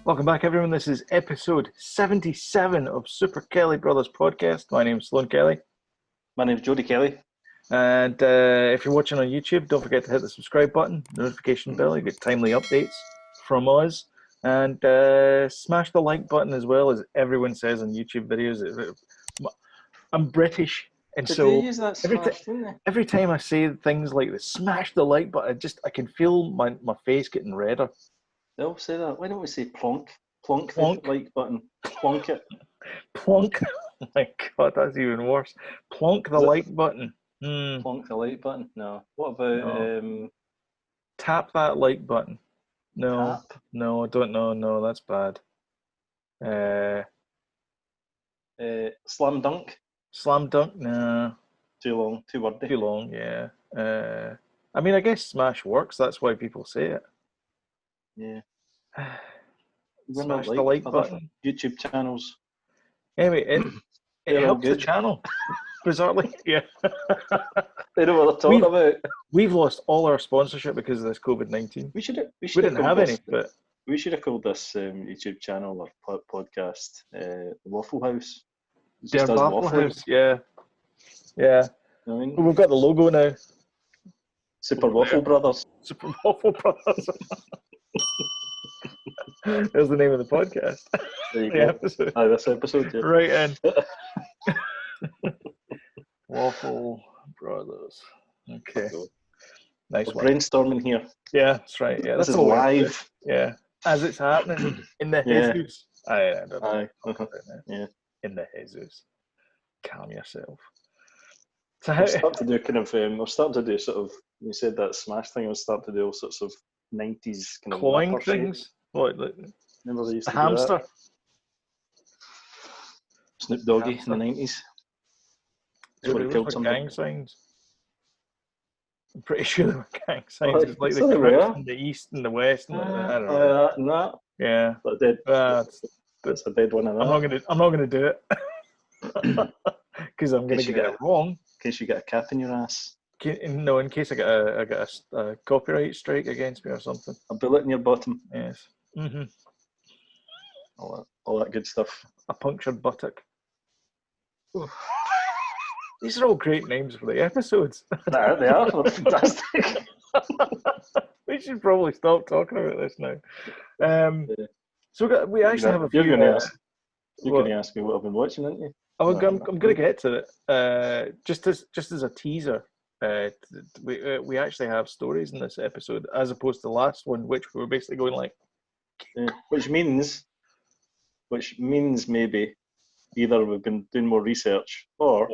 Welcome back, everyone. This is episode 77 of Super Kelly Brothers podcast. My name's Sloan Kelly. My name's Jody Kelly. And if you're watching on YouTube, don't forget to hit the subscribe button, notification bell. You get timely updates from us. And smash the like button as well, as everyone says on YouTube videos. I'm British, and Did so they use that smash, didn't they? every time I say things like this, smash the like button, I can feel my face getting redder. They all say that. Why don't we say plonk? Plonk Plonk. the like button. Plonk it. Plonk. Oh my God, that's even worse. Plonk the like button. Plonk the like button? No. What about Tap that like button. No. tap? No, I don't know. No, that's bad. Slam dunk? Slam dunk? Nah. Too long, too wordy. Too long, yeah. I mean, I guess smash works. That's why people say it. Yeah. Smash the like button. YouTube channels. Anyway, it helps the channel. Bizarrely, yeah. They know what they're talking about. We've lost all our sponsorship because of this COVID-19. We didn't have any, but we should have called this YouTube channel or podcast Waffle House. Their Waffle House, yeah. Yeah. You know what I mean? Well, we've got the logo now. Super Waffle Brothers. Super Waffle Brothers. There's the name of the podcast. There you go. Episode. This episode, yeah. Right in. Waffle Brothers. Okay. Nice one. Brainstorming here. Yeah, that's right. Yeah, this is live. Yeah, as it's happening in the Jesus. I don't know. Yeah. In the Jesus. Calm yourself. So I'm starting to do I'm starting to do sort of. You said that smash thing. I was starting to do all sorts of 90s kind of clawing things. What? Remember they used to do hamster. That? Snoop Doggy in the 90s. That's what killed some gang signs. I'm pretty sure they were gang signs. It's like the Crips in the east and the west. And I don't know. No. Yeah. That's a dead one. I'm not gonna do it because I'm gonna get it wrong. In case you get a cap in your ass. No, in case I get a copyright strike against me or something. A bullet in your bottom. Yes. Mm-hmm. All that good stuff. A punctured buttock. These are all great names for the episodes. They are. They're fantastic. We should probably stop talking about this now. So we actually have a few. You're going to ask me what I've been watching, aren't you? I'm going to get to it. Just as a teaser, we actually have stories in this episode, as opposed to the last one, which we were basically going like. Which means maybe either we've been doing more research or,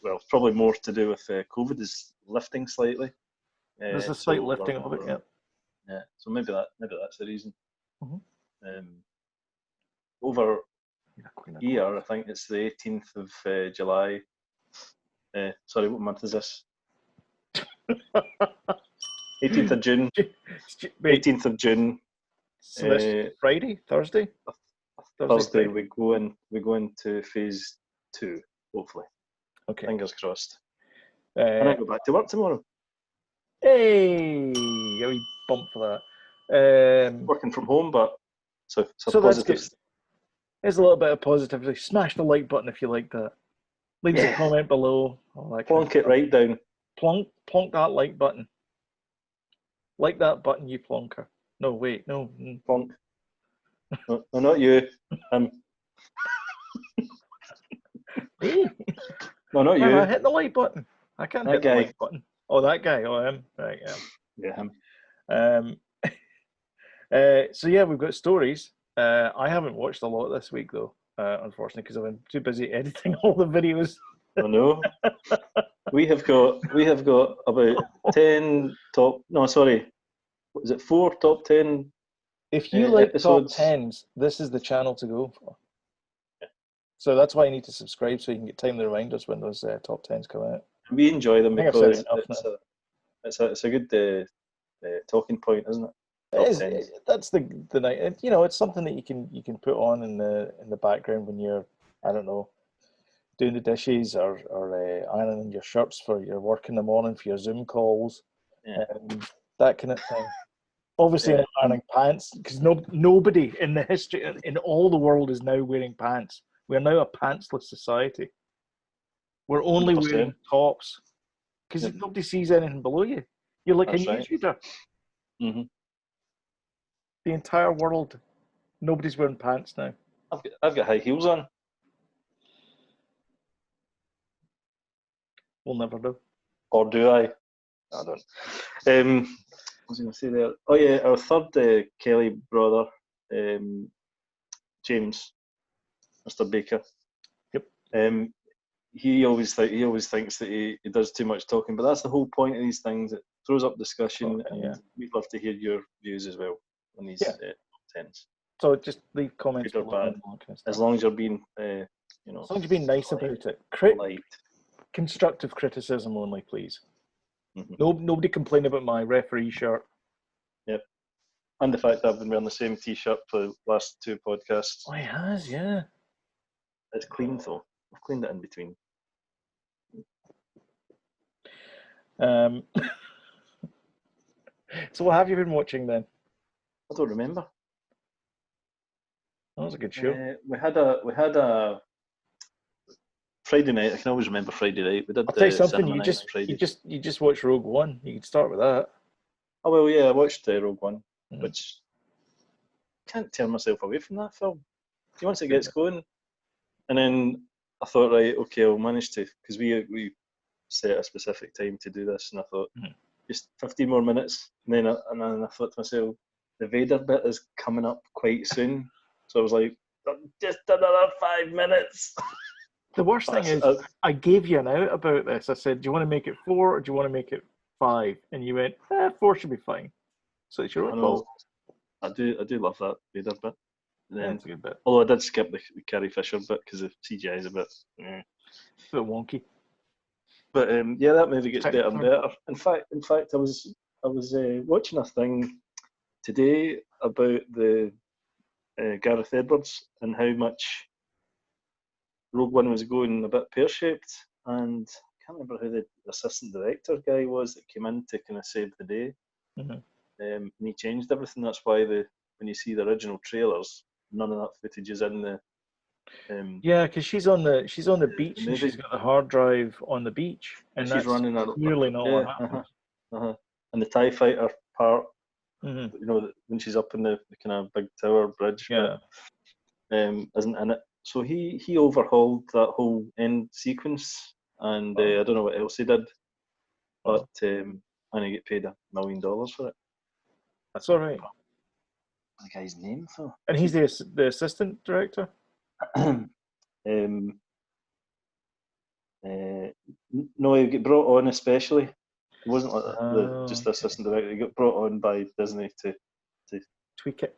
well, probably more to do with COVID is lifting slightly. There's a slight lifting of it, yeah. Yeah, so maybe that's the reason. Mm-hmm. Over here, I think it's the 18th of July. Sorry, what month is this? 18th of June. 18th of June. So this Friday, Thursday. Thursday we go into phase 2, hopefully. Okay. Fingers crossed. And I go back to work tomorrow. Hey, a wee bump for that. Working from home, but so that's good. There's a little bit of positivity. Smash the like button if you like that. Leave a comment below. Plonk it right down. Plonk that like button. Like that button, you plonker. No, wait, no. Plonk. No, not you. No, not you. I hit the like button. I can't hit the like button. Oh, that guy. Oh, him. Right, yeah. Yeah, him. So yeah, we've got stories. I haven't watched a lot this week though, unfortunately, because I've been too busy editing all the videos. Oh no. We have got about 10 top. No, sorry. Is it 4 top 10? If you like episodes? top 10s, this is the channel to go for. So that's why you need to subscribe so you can get timely reminders when those top 10s come out. We enjoy them because it's a good talking point, isn't it? That's the night. You know, it's something that you can put on in the background when you're, I don't know, doing the dishes or ironing your shirts for your work in the morning for your Zoom calls, that kind of thing. Obviously, not wearing pants because nobody in the history in all the world is now wearing pants. We're now a pantsless society. We're only 100%. wearing tops because nobody sees anything below you. You're like That's a newsreader. Mm-hmm. The entire world, nobody's wearing pants now. I've got high heels on. We'll never know. Or do I? I don't. What was I going to say there? Oh yeah, our third Kelly brother, James, Mr. Baker. Yep. He always thinks that he does too much talking, but that's the whole point of these things. It throws up discussion, and we'd love to hear your views as well on these tens. So just leave comments good or below. bad, as long as you're being, as long as you're being nice about it. Constructive criticism only, please. Mm-hmm. Nobody complain about my referee shirt. Yep. And the fact that I've been wearing the same T-shirt for the last 2 podcasts. Oh, he has, yeah. It's clean though. I've cleaned it in between. So what have you been watching then? I don't remember. That was a good show. We had a Friday night. I can always remember Friday night. We did. I'll tell you something. You just watched Rogue One. You can start with that. Oh well, yeah. I watched Rogue One, which I can't tear myself away from that film. Once it gets going, and then I thought, right, okay, I'll manage to, because we set a specific time to do this, and I thought just 15 more minutes, and then I thought to myself, the Vader bit is coming up quite soon, so I was like, just another 5 minutes. The worst thing is, I gave you an out about this. I said, do you want to make it 4 or do you want to make it 5? And you went, 4 should be fine. So it's your own fault. I do love that Vader bit. That's a good bit. Although I did skip the Carrie Fisher bit because the CGI is a bit wonky. But that movie gets better and better. In fact, I was watching a thing today about the Gareth Edwards and how much Rogue One was going a bit pear-shaped, and I can't remember who the assistant director guy was that came in to kind of save the day. Mm-hmm. And he changed everything. That's why when you see the original trailers, none of that footage is in the. Because she's on the beach and she's got the hard drive on the beach, and she's running clearly not what happened. And the TIE fighter part, when she's up in the kind of big tower bridge, isn't in it. So he overhauled that whole end sequence, and I don't know what else he did, but and he get paid $1 million for it. That's all right. What's the guy's name though? And he's the assistant director. No, he got brought on especially. It wasn't like just the assistant director. He got brought on by Disney to tweak it.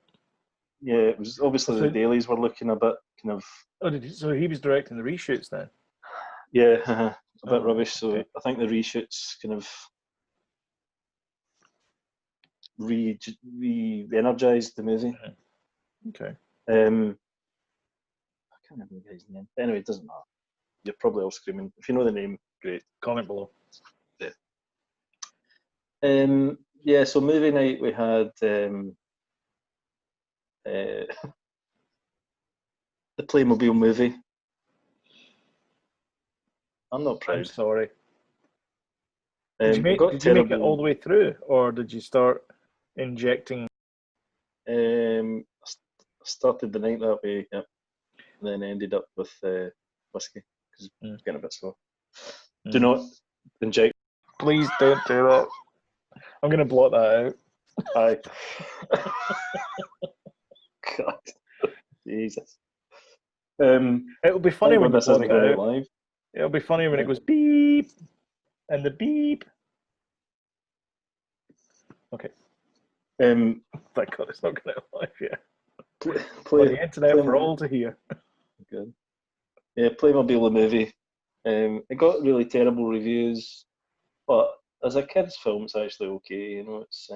Yeah, it was obviously the dailies were looking a bit kind of. Oh, so he was directing the reshoots then? Yeah, a bit rubbish. So okay. I think the reshoots kind of re-energized the movie. Okay. I can't remember the guy's name. Anyway, it doesn't matter. You're probably all screaming. If you know the name, great. Comment below. Yeah. So movie night we had the Playmobil movie. I'm not proud. I'm sorry. Did you make it all the way through, or did you start injecting? I started the night that way, yep. And then ended up with whiskey because it's getting a bit slow. Do not inject. Please don't do that. I'm going to blot that out. Aye. God. Jesus. It'll be funny when this isn't going out live. It'll be funny when it goes beep and the beep. Okay. Thank God it's not going out live yet. Play the internet for all to hear. Good. Yeah, Playmobil the movie. It got really terrible reviews, but as a kids' film, it's actually okay. You know, it's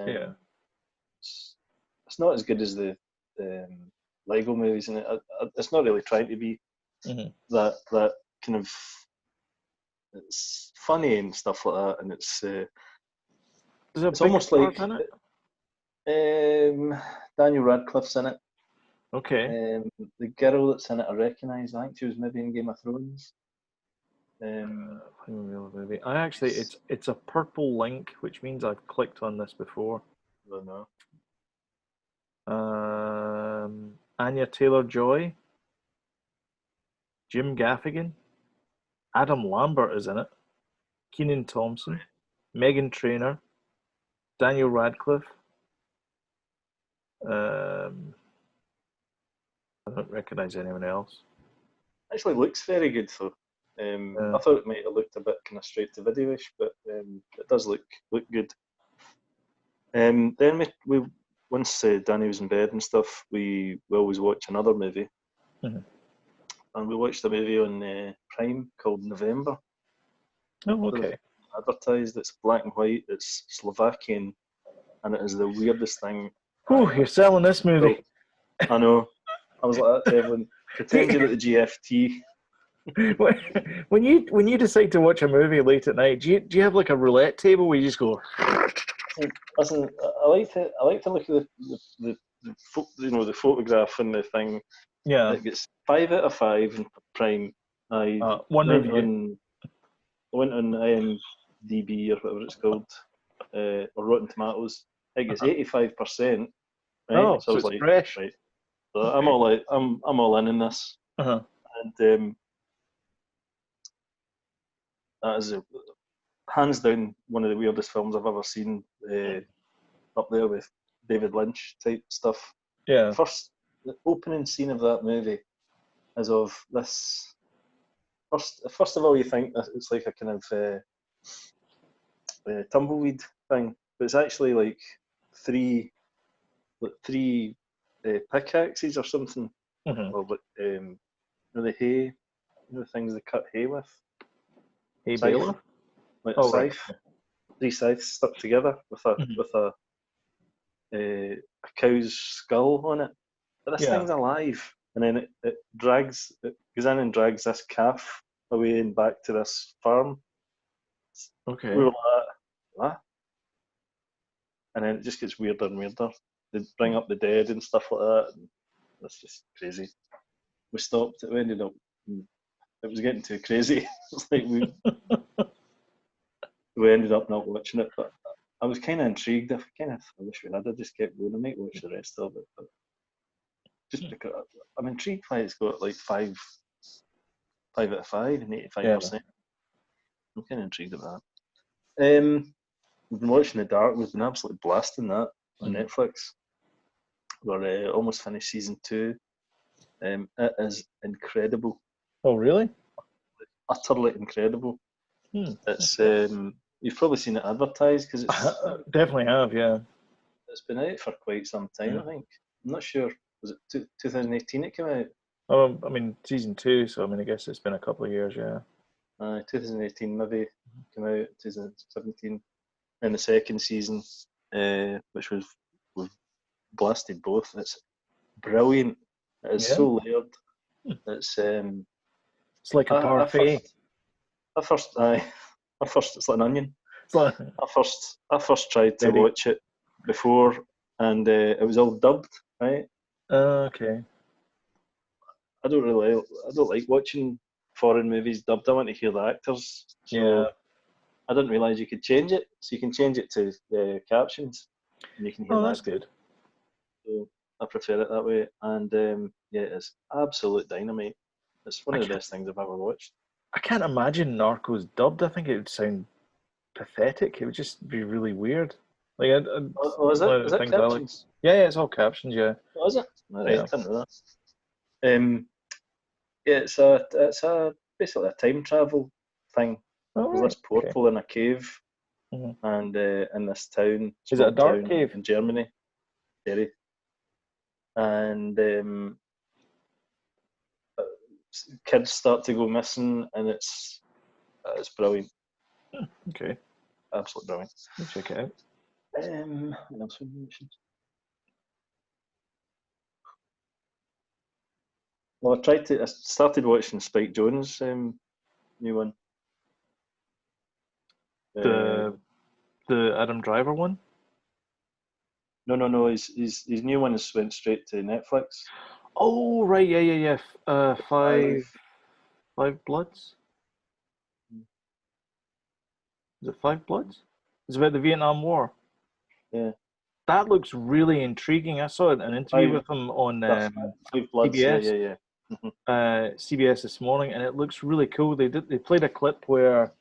not as good as the Lego movies, and it's not really trying to be that kind of. It's funny and stuff like that, and it's almost like Daniel Radcliffe's in it. Okay. The girl that's in it, I recognise. I think she was maybe in Game of Thrones. Movie. I actually, it's a purple link, which means I've clicked on this before. I don't know. Anya Taylor-Joy, Jim Gaffigan, Adam Lambert is in it, Kenan Thompson, Megan Trainor, Daniel Radcliffe. I don't recognise anyone else. Actually, looks very good though. I thought it might have looked a bit kind of straight to video-ish, but it does look good. Then we once Danny was in bed and stuff, we always watch another movie, and we watched a movie on Prime called November. Oh, okay. Advertised. It's black and white. It's Slovakian, and it is the weirdest thing. Oh, you're selling this movie. I know. I was like that to everyone. Pretend you're at the GFT. When you decide to watch a movie late at night, do you have like a roulette table where you just go? Listen, I like to look at the photograph and the thing. Yeah. It gets 5 out of 5 in Prime. One review. I went on IMDb or whatever it's called, or Rotten Tomatoes. It gets 85%. Right? Oh, so I was it's like, fresh. Right. So I'm all in this. Uh-huh. And that is hands down one of the weirdest films I've ever seen. Up there with David Lynch type stuff. Yeah. The opening scene of that movie is of this. First of all, you think that it's like a kind of tumbleweed thing, but it's actually like three pickaxes or something. Well, but the hay, the things they cut hay with. Hay baler? Like a scythe. Right. 3 scythes stuck together with a cow's skull on it. But this thing's alive, and then it goes in and drags this calf away and back to this farm. Okay. We were like, what? And then it just gets weirder and weirder. They bring up the dead and stuff like that. And that's just crazy. We stopped. We ended up. It was getting too crazy. It's like we ended up not watching it, but I was kind of intrigued. I wish we had. I just kept going. I might watch the rest of it, but just because I'm intrigued why it's got like 5 out of 5 and 85%. I'm kind of intrigued about that. We've been watching The Dark. We've been absolutely blasting that on Netflix. We're almost finished season 2. It is incredible. Oh, really? Utterly incredible. It's you've probably seen it advertised because it's definitely have, yeah. It's been out for quite some time, I think. I'm not sure. Was it 2018 it came out? Oh, I mean season 2, so I mean I guess it's been a couple of years, yeah. 2018 maybe came out. 2017, and the second season, which we've blasted both. It's brilliant. It is so layered. It's like a parfait. At first, it's like an onion. I first tried to watch it before, and it was all dubbed, right? Okay. I don't like watching foreign movies dubbed. I want to hear the actors. So I didn't realise you could change it. So you can change it to the captions, and you can hear that. That's good. So I prefer it that way, and it's absolute dynamite. It's one of the best things I've ever watched. I can't imagine Narcos dubbed. I think it would sound pathetic. It would just be really weird. Like, is it captions? Yeah, it's all captions. Yeah. Oh, is it? All right, I didn't know that. It's a basically a time travel thing. There's this portal in a cave, and in this town. Is it a dark cave in Germany? Very. And kids start to go missing, and it's brilliant. Okay. Absolutely brilliant. I'll check it out. What else have we mentioned? Well, I started watching Spike Jonze' new one. The Adam Driver one? No. His new one has went straight to Netflix. Oh right, yeah. Five Bloods. Is it Five Bloods? It's about the Vietnam War. Yeah. That looks really intriguing. I saw an interview Five, with him on Five Bloods. CBS, Yeah. CBS this morning, and it looks really cool. They played a clip where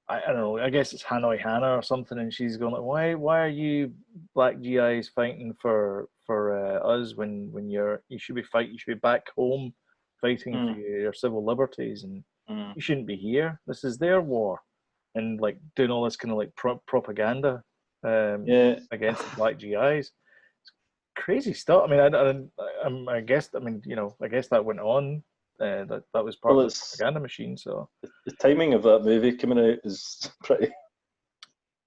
I don't know. I guess it's Hanoi Hannah or something, and she's going like, "Why are you black GIs fighting for us when you should be fighting? You should be back home fighting for Mm, your civil liberties, and mm. you shouldn't be here. This is their war." And like doing all this kind of like propaganda Yeah. against the black GIs. It's crazy stuff. I mean, I guess I mean I guess that went on. That was part Well, of the it's propaganda machine. So the timing of that movie coming out is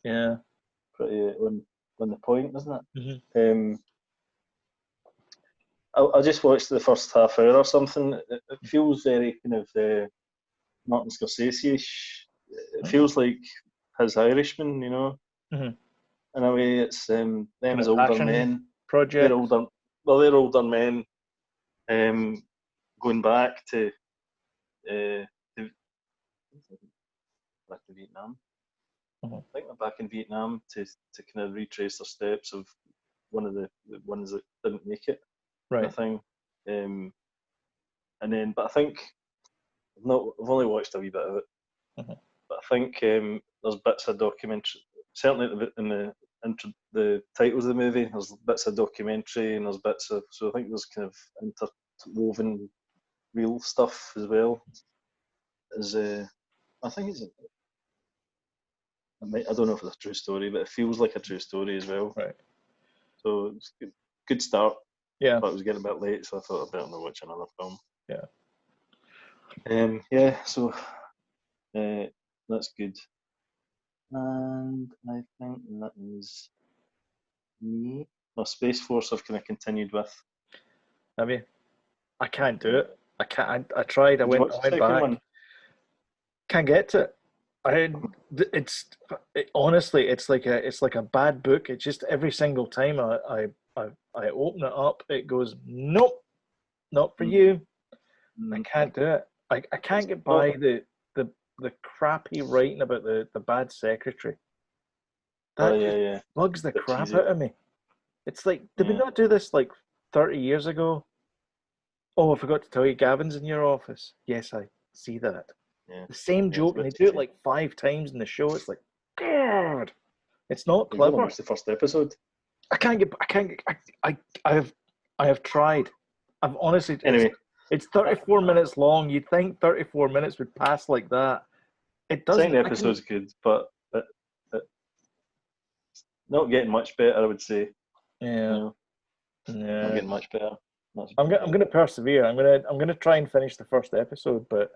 yeah. pretty on the point, isn't Hmm. it? I just watched the first half hour or something. It feels very kind of Martin Scorsese-ish. It feels like his Irishman, Hmm. in a way. It's them Kind as of older passion men. They're project. older. Well, they're older men going back to uh, the, back to Vietnam. Hmm. I think they're back in Vietnam to kind of retrace their steps of one of the ones that didn't make it, kind Right. of thing. And then, but I think I've only watched a wee bit of it, Hmm. but I think there's bits of documentary. Certainly in the titles of the movie, there's bits of documentary and there's bits of. So I think there's kind of interwoven real stuff as well. As I think I don't know if it's a true story, but it feels like a true story as well. Right. So it's good start. Yeah. But it was getting a bit late, so I thought I'd better not watch another film. Yeah. Yeah, so that's good. And I think that is me. Well, Space Force I've kind of continued with. I mean, I can't do it. I can't. I tried. I Did you went. watch I the went second back. one? Can't get to it. I. It's honestly, it's like a bad book. It's just every single time I open it up, it goes nope, not for Mm, you. I mm. can't do it. I can't It's get by not. the crappy writing about the bad secretary. Oh That just yeah. bugs the Bit crap cheesy. out of me. It's like, did we Yeah, not do this like 30 years ago? Oh, I forgot to tell you, Gavin's in your office. Yes, I see that. yeah, The same yeah. It's a joke, and bit they do it cheesy. like 5 times in the show. It's like, God, it's not You've only clever. watched the first episode. I can't get, I have tried. I've honestly, Anyway, it's uh, 34 minutes long. You'd think 34 minutes would pass like that. It second doesn't. I can, episode's good, but not getting much better. I would say. yeah, Not yeah. getting much better. That's I'm gonna persevere. I'm gonna try and finish the first episode, but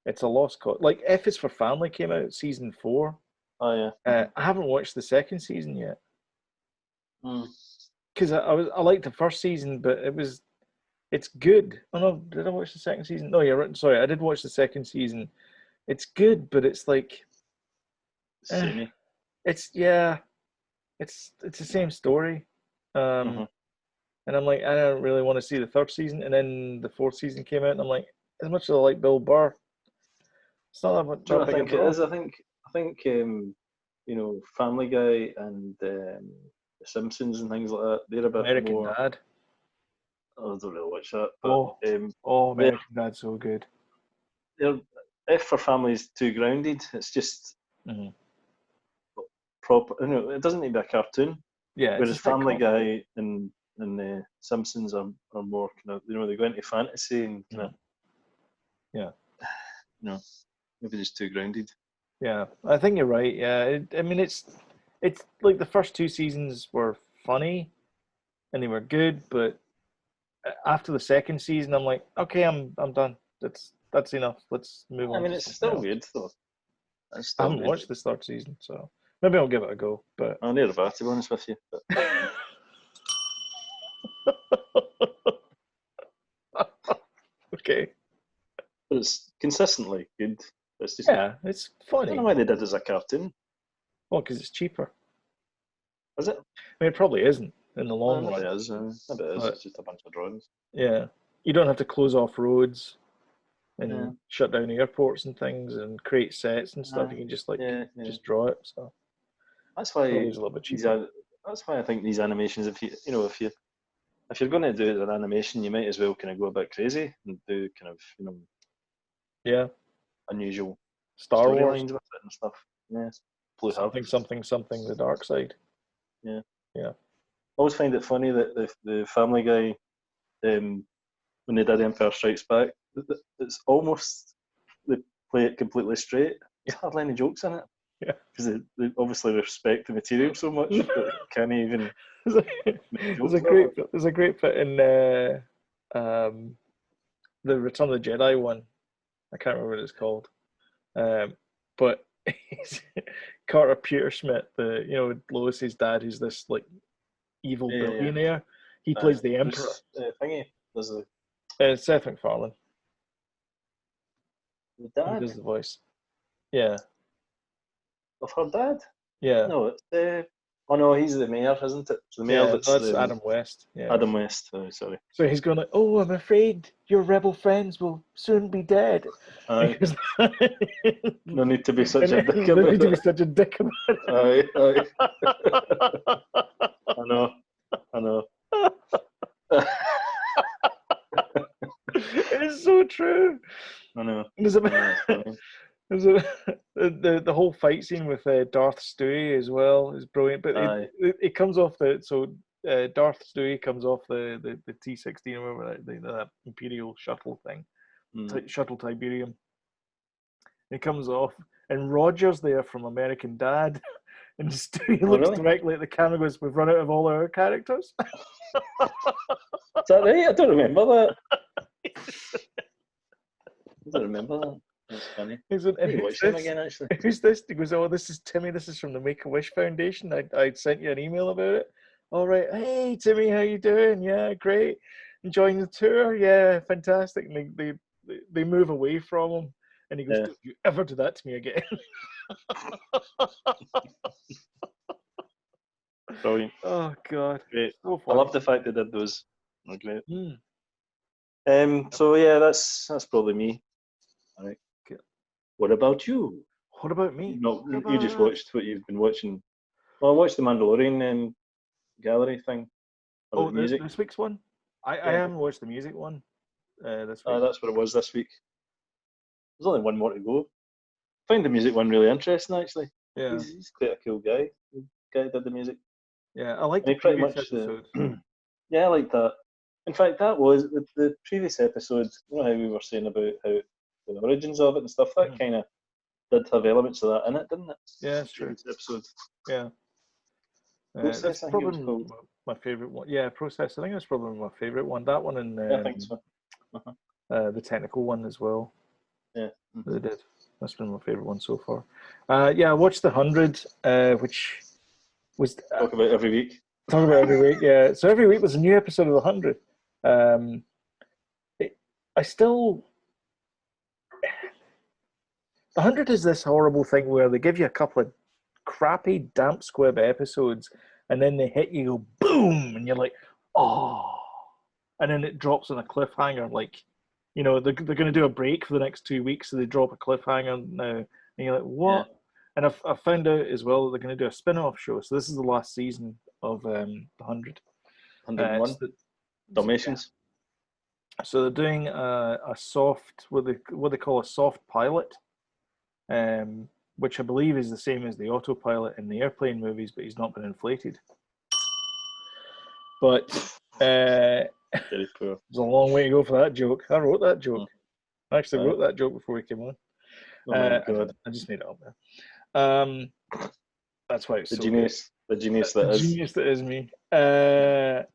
it's a lost cause. Like F is for Family came out season 4. Oh yeah. I haven't watched the second season yet Mm. because I liked the first season, but it's good. Oh no, did I watch the second season? No, you're right. Sorry, I did watch the second season. It's good, but it's like eh, Samey. it's yeah, it's the same story. Um, Mm-hmm. and I'm like, I don't really want to see the third season. And then the fourth season came out, and I'm like, as much as I like Bill Burr, it's not Do you know that what I big a think it draw. is? I think Family Guy and The Simpsons and things like that. They're a bit American more. Dad. I don't really watch that, but Oh, um, oh, they're American Dad's so good. they're F for Family is too grounded. It's just Hmm. proper. It doesn't need to be a cartoon. Yeah, it's a Whereas Family sitcom. Guy and The Simpsons are more kind of they go into fantasy and kind of Mhm. Yeah, you know maybe just too grounded. yeah. I think you're right. Yeah, I mean, it's like the first 2 seasons were funny and they were good, but after the second season, I'm like, okay, I'm done. That's enough. Let's move I on mean, to it's something still else. good though. It's I still haven't good. watched this third season, so maybe I'll give it a go. But I'm near about to be honest with you, but okay, it's consistently good. It's just yeah, it's I don't know funny. why they did it as a cartoon. Well, because it's cheaper. Is it? I mean, it probably isn't in the long Maybe run. it is. Maybe it is. But It's just a bunch of drawings. yeah, you don't have to close off roads and Yeah. shut down airports and things and create sets and stuff. You can just Yeah. just draw it. So That's why probably is a little bit cheaper. that's why I think these animations, if you're going to do it as an animation, you might as well kind of go a bit crazy and do kind of Yeah, unusual Star Wars, storylines with it and stuff. Yeah, Blue something, Harvest. something, something. The dark side. Yeah, Yeah. I always find it funny that the Family Guy, when they did Empire Strikes Back, it's almost they play it completely straight. There's hardly any jokes in it. Yeah, because they obviously respect the material so much that they can't even make there's jokes about it. a great bit in the Return of the Jedi one. I can't remember what it's called, but Carter Peterschmidt, Lois's dad, who's this like evil Yeah. billionaire. He plays the Emperor. Thingy, there's Seth MacFarlane. the He dad does the voice. Yeah, of her dad. yeah. No, it's oh no, he's the mayor, isn't it? It's the mayor Yeah, that's that's Adam West. Yeah. Adam West. Oh, sorry. So he's going like, "Oh, I'm afraid your rebel friends will soon be dead." Aye. Goes, No need to be such a dick no about need to be it. such a dick about it. Aye. I know. It is so true. I know. There's the whole fight scene with Darth Stewie as well is brilliant. But it comes off Darth Stewie comes off the T-16 or whatever that Imperial shuttle thing, shuttle Tiberium. It comes off, and Roger's there from American Dad, and Stewie looks directly at the camera and goes, "We've run out of all our characters." Is that right? I don't remember that. I don't remember that. That's funny. Watch them again, actually. Who's this? He goes, "Oh, this is Timmy. This is from the Make-A-Wish Foundation. I sent you an email about it." "All right. Hey, Timmy, how you doing? Yeah, great. Enjoying the tour? Yeah, fantastic." And they move away from him, and he goes, "Don't you ever do that to me again." Brilliant. Oh God. Great. So I love the fact they did those. Oh, great. Mm. So yeah, that's probably me. All right. Okay. What about you? What about me? No, you just watched what you've been watching. Well, I watched the Mandalorian gallery thing. Oh, this week's one? I haven't watched the music one this week. That's what it was this week. There's only one more to go. I find the music one really interesting, actually. Yeah. He's quite a cool guy. The guy who did the music. Yeah, I like the previous episode. Yeah, I like that. In fact, that was the previous episode. You know how we were saying about how the origins of it and stuff. That kind of did have elements of that in it, didn't it? Yeah, it's true. Episode. Yeah. Process, that's probably my favorite one. Yeah, Process. I think that's probably my favorite one. That one and I think so. The technical one as well. Yeah, they did. That's been my favorite one so far. Yeah, I watched the 100, which was talk about every week. Talk about every week. Yeah, so every week there's a new episode of the 100. The 100 is this horrible thing where they give you a couple of crappy damp squib episodes and then they hit you, go boom, and you're like, oh, and then it drops on a cliffhanger. Like, they're going to do a break for the next 2 weeks, so they drop a cliffhanger now, and you're like, what? Yeah. And I found out as well that they're going to do a spin-off show. So this is the last season of the 100. 101. Dalmatians. Yeah. So they're doing a soft, what they call a soft pilot, which I believe is the same as the autopilot in the airplane movies, but he's not been inflated. But very poor. There's a long way to go for that joke. I wrote that joke. I actually wrote that joke before we came on. Oh my God. I just made it up there. That's why it's the so genius. Good. The genius that is. The genius that is me. I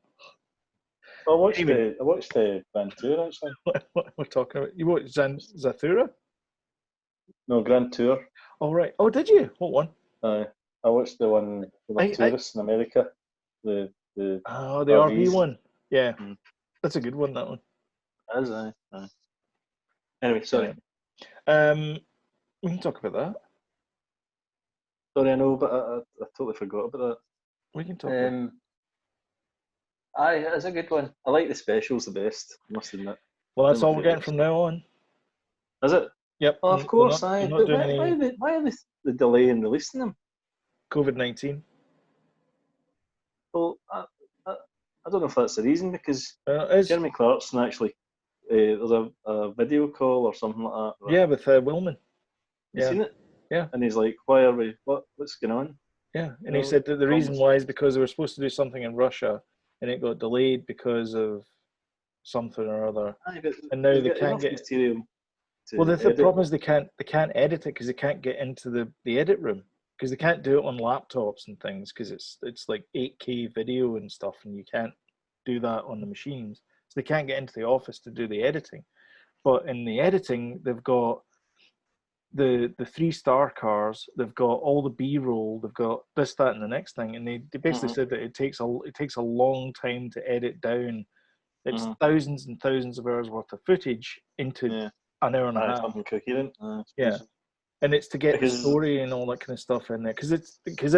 watched the Grand Tour, actually. What we're talking about? You watched Zathura? No, Grand Tour. Oh, right. Oh, did you? What one? I watched the one with the tourists in America. The RV one. Yeah. That's a good one, that one. As I. Anyway, sorry. We can talk about that. Sorry, I know, but I totally forgot about that. We can talk about it. Aye, it's a good one. I like the specials the best, I must admit. Well, that's They're my all we're getting favourite from stuff. now on. Is it? Yep. Oh, of course, aye. We're not But doing why are they the delay in releasing them? COVID-19. Well, I don't know if that's the reason, because Is Jeremy Clarkson actually, there's a video call or something like that. yeah, with Willman. You Yeah, seen it? yeah, And he's like, why are we, what's going on? yeah. And You he know, said that the reason problems. why is because they were supposed to do something in Russia, and it got delayed because of something or other. Aye, but And now they've they got can't enough get. material Well, to the edit. problem is they can't edit it because they can't get into the edit room because they can't do it on laptops and things because it's like 8K video and stuff, and you can't do that on the machines. So they can't get into the office to do the editing. But in the editing, they've got the 3-star cars, they've got all the B-roll, they've got this, that, and the next thing, and they basically said that it takes a long time to edit down. It's thousands and thousands of hours worth of footage into an hour and a half. Something coherent. Yeah, and it's to get the Because story and all that kind of stuff in there because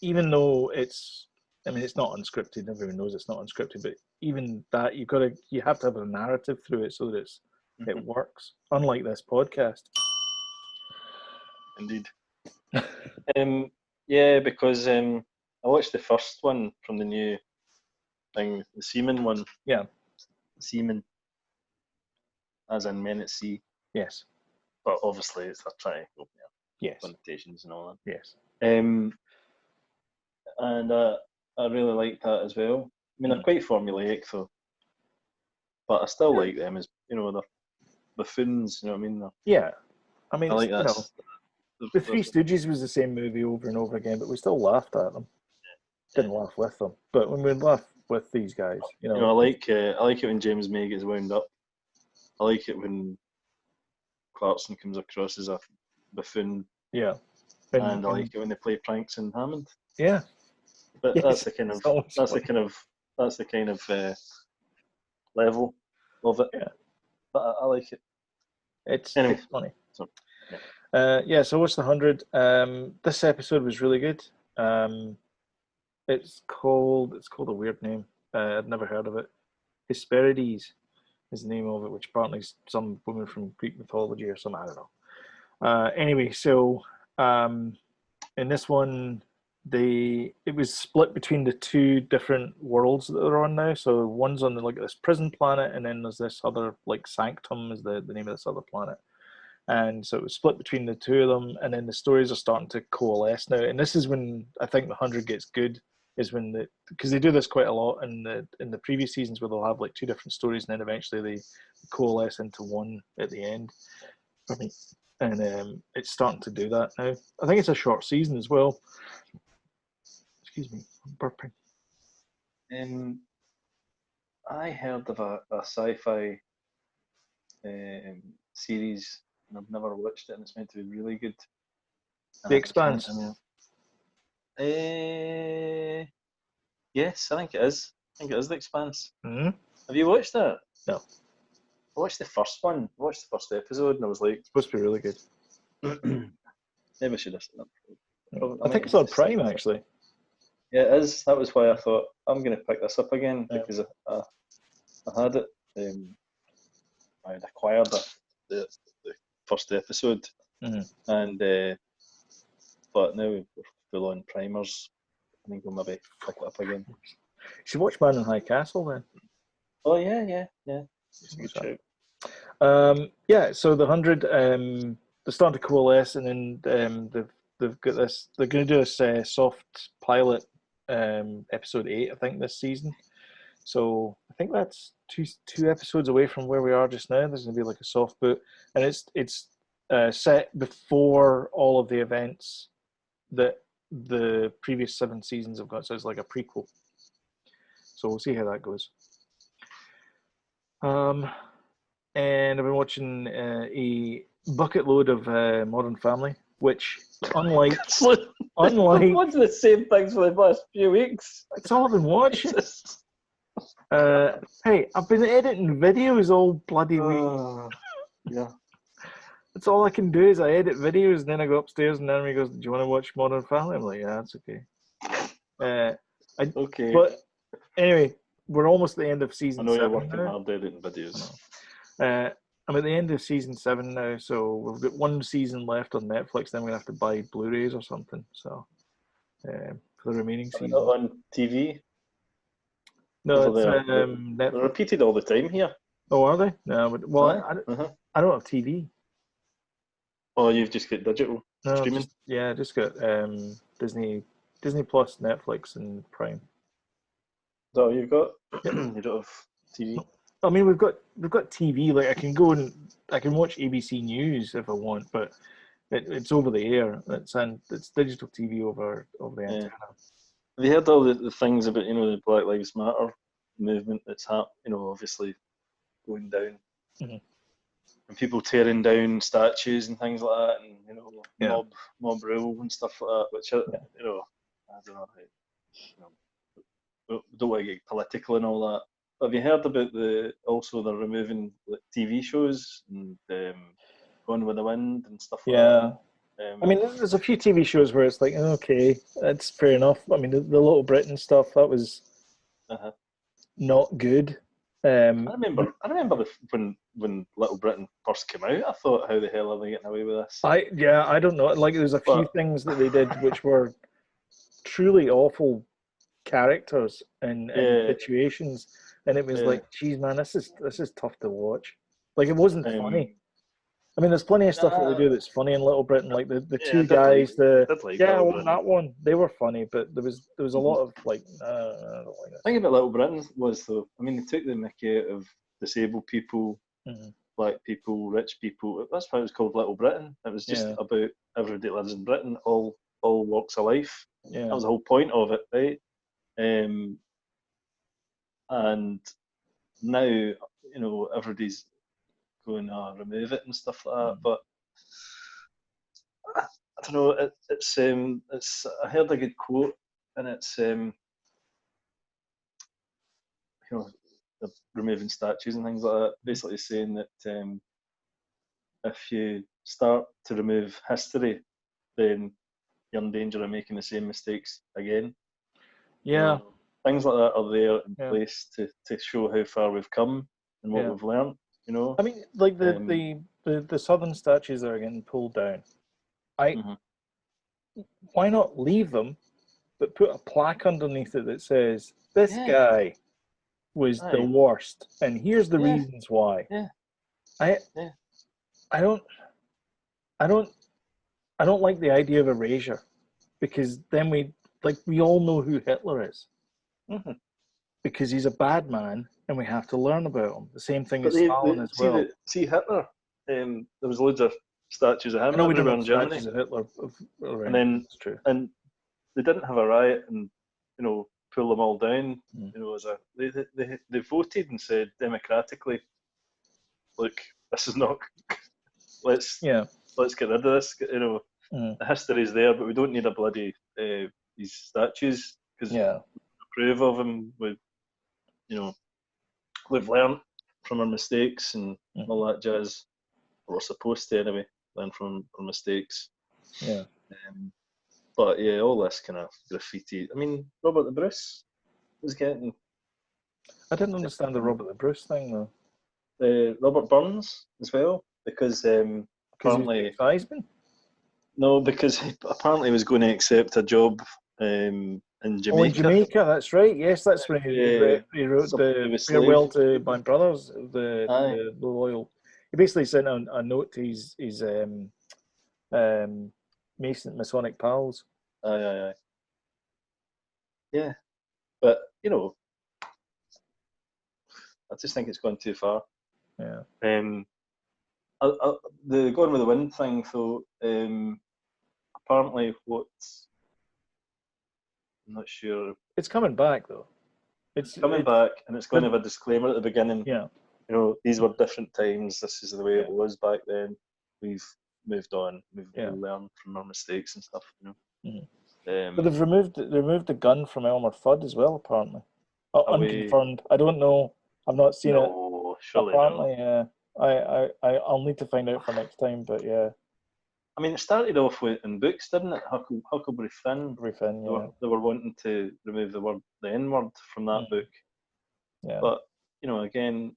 even though it's, I mean, it's not unscripted. Everyone knows it's not unscripted, but even that you have to have a narrative through it so that it works. Unlike this podcast. Indeed. Yeah, because I watched the first one from the new thing, the Seaman one. Yeah. Seaman, as in men at sea. Yes. But obviously it's a triangle. Yes. Connotations and all that. Yes. And I really liked that as well. I mean, they're quite formulaic though, but I still like them as, they're buffoons. You know what I mean? Yeah. I mean, I like that. The Three Stooges was the same movie over and over again, but we still laughed at them. Didn't laugh with them, but when we laugh with these guys, I like it when James May gets wound up. I like it when Clarkson comes across as a buffoon. Yeah. And I like it when they play pranks in Hammond. Yeah. But that's the kind of level of it. Yeah. But I like it. It's funny. So, so what's the 100? This episode was really good. It's called a weird name. I'd never heard of it. Hesperides is the name of it, which apparently is some woman from Greek mythology or something. I don't know. Anyway, so in this one, it was split between the two different worlds that they're on now. So one's on this prison planet, and then there's this other Sanctum is the name of this other planet. And so it was split between the two of them, and then the stories are starting to coalesce now. And this is when I think the 100 gets good, is when because they do this quite a lot in the previous seasons, where they'll have two different stories, and then eventually they coalesce into one at the end. And it's starting to do that now. I think it's a short season as well. Excuse me, I'm burping. I heard of a sci-fi series, and I've never watched it, and it's meant to be really good. The Expanse. Yes, I think it is. I think it is The Expanse. Mm-hmm. Have you watched that? No. I watched the first one. I watched the first episode, and I was like, it's supposed to be really good. Maybe I should have seen it. I think it's on Prime, actually. Yeah, it is. That was why I thought I'm going to pick this up again, because I had it. I had acquired the first episode, and but now we're full on primers. I think we'll maybe pick it up again. You should watch Man in High Castle then. Oh yeah. It's a good show. So the 100, they're starting to coalesce, and then they've got this. They're going to do this soft pilot, episode 8, I think, this season. So I think that's two episodes away from where we are just now. There's going to be a soft boot, and it's set before all of the events that the previous 7 seasons have got. So it's like a prequel. So we'll see how that goes. And I've been watching a bucket load of Modern Family, which unlike watching the same things for the past few weeks. It's all I've been watching. Hey, I've been editing videos all bloody week. Yeah. That's all I can do is I edit videos, and then I go upstairs, and then he goes, "Do you want to watch Modern Family?" I'm like, "Yeah, that's okay." Okay. But anyway, we're almost at the end of I season know you're 7 working now. hard editing videos. I'm at the end of season 7 now, so we've got one season left on Netflix. Then we're gonna have to buy Blu-rays or something. So for the remaining Are they season. not on TV? No, Over it's there. They're Netflix. repeated all the time here. Oh, are they? No, but well, Uh-huh. I don't have TV. Oh, you've just got digital No, streaming? just got Disney Plus, Netflix, and Prime. Is that all you've got? Yep. You don't have TV? I mean, we've got TV. Like I can go and I can watch ABC News if I want, but it's over the air. It's digital TV over the Yeah. antenna. Have you heard all the things about, the Black Lives Matter movement that's happening, obviously going down? Mhm. And people tearing down statues and things like that, and Yeah. mob rule and stuff like that. Which I don't know. Don't want to get political and all that. But have you heard about they're removing like, TV shows and Gone with the Wind and stuff like Yeah. that? I mean, there's a few TV shows where it's like, okay, that's fair enough. I mean, the Little Britain stuff, that was not good. I remember when Little Britain first came out. I thought, how the hell are they getting away with this? I don't know. Like, there's a few things that they did which were truly awful characters and situations, and it was like, geez, man, this is tough to watch. Like, it wasn't funny. I mean, there's plenty of stuff that they do that's funny in Little Britain, like the two guys. That one, they were funny, but there was a lot of like, I don't like that. The thing about Little Britain was though, I mean, they took the mickey out of disabled people, black people, rich people. That's why it was called Little Britain. It was just about everybody lives in Britain, all walks of life. Yeah. That was the whole point of it, right? And now, everybody's going to remove it and stuff like that. But I don't know. It's. I heard a good quote, and it's removing statues and things like that. Basically saying that if you start to remove history, then you're in danger of making the same mistakes again. Yeah. Things like that are there in place to show how far we've come and what we've learned. I mean, like the southern statues that are getting pulled down. Why not leave them, but put a plaque underneath it that says, "This guy was the worst, and here's the reasons why." I don't like the idea of erasure, because then we all know who Hitler is. Because he's a bad man, and we have to learn about him. The same thing as Stalin as well. See Hitler. There was loads of statues of him everywhere in Germany. Statues of Hitler, and then that's true. And they didn't have a riot and pull them all down. They voted and said democratically, look, this is not. Let's get rid of this. The history's there, but we don't need a bloody these statues because we approve of them. We've learned from our mistakes and all that jazz. We're supposed to anyway learn from our mistakes. Yeah. But yeah, all this kind of graffiti. I mean, Robert the Bruce was getting. I didn't understand the Robert the Bruce thing though. Robert Burns as well, because apparently. No, because apparently he was going to accept a job in Jamaica. Oh, in Jamaica, that's right. Yes, that's when he wrote the farewell to my brothers, the loyal. He basically sent a note to his Masonic pals. Aye. Yeah, but I just think it's gone too far. Yeah. The Gone with the Wind thing, though. Apparently, I'm not sure. It's coming back though. It's coming back, and it's going to have a disclaimer at the beginning. Yeah. These were different times. This is the way it was back then. We've moved on. We've learned from our mistakes and stuff. But they've removed the gun from Elmer Fudd as well, apparently. Unconfirmed. I don't know. I've not seen it. Surely apparently, I'll need to find out for next time. But yeah. I mean, it started off in books, didn't it? Huckleberry Finn. Everything, yeah. They were wanting to remove the N word from that book. Yeah. But again,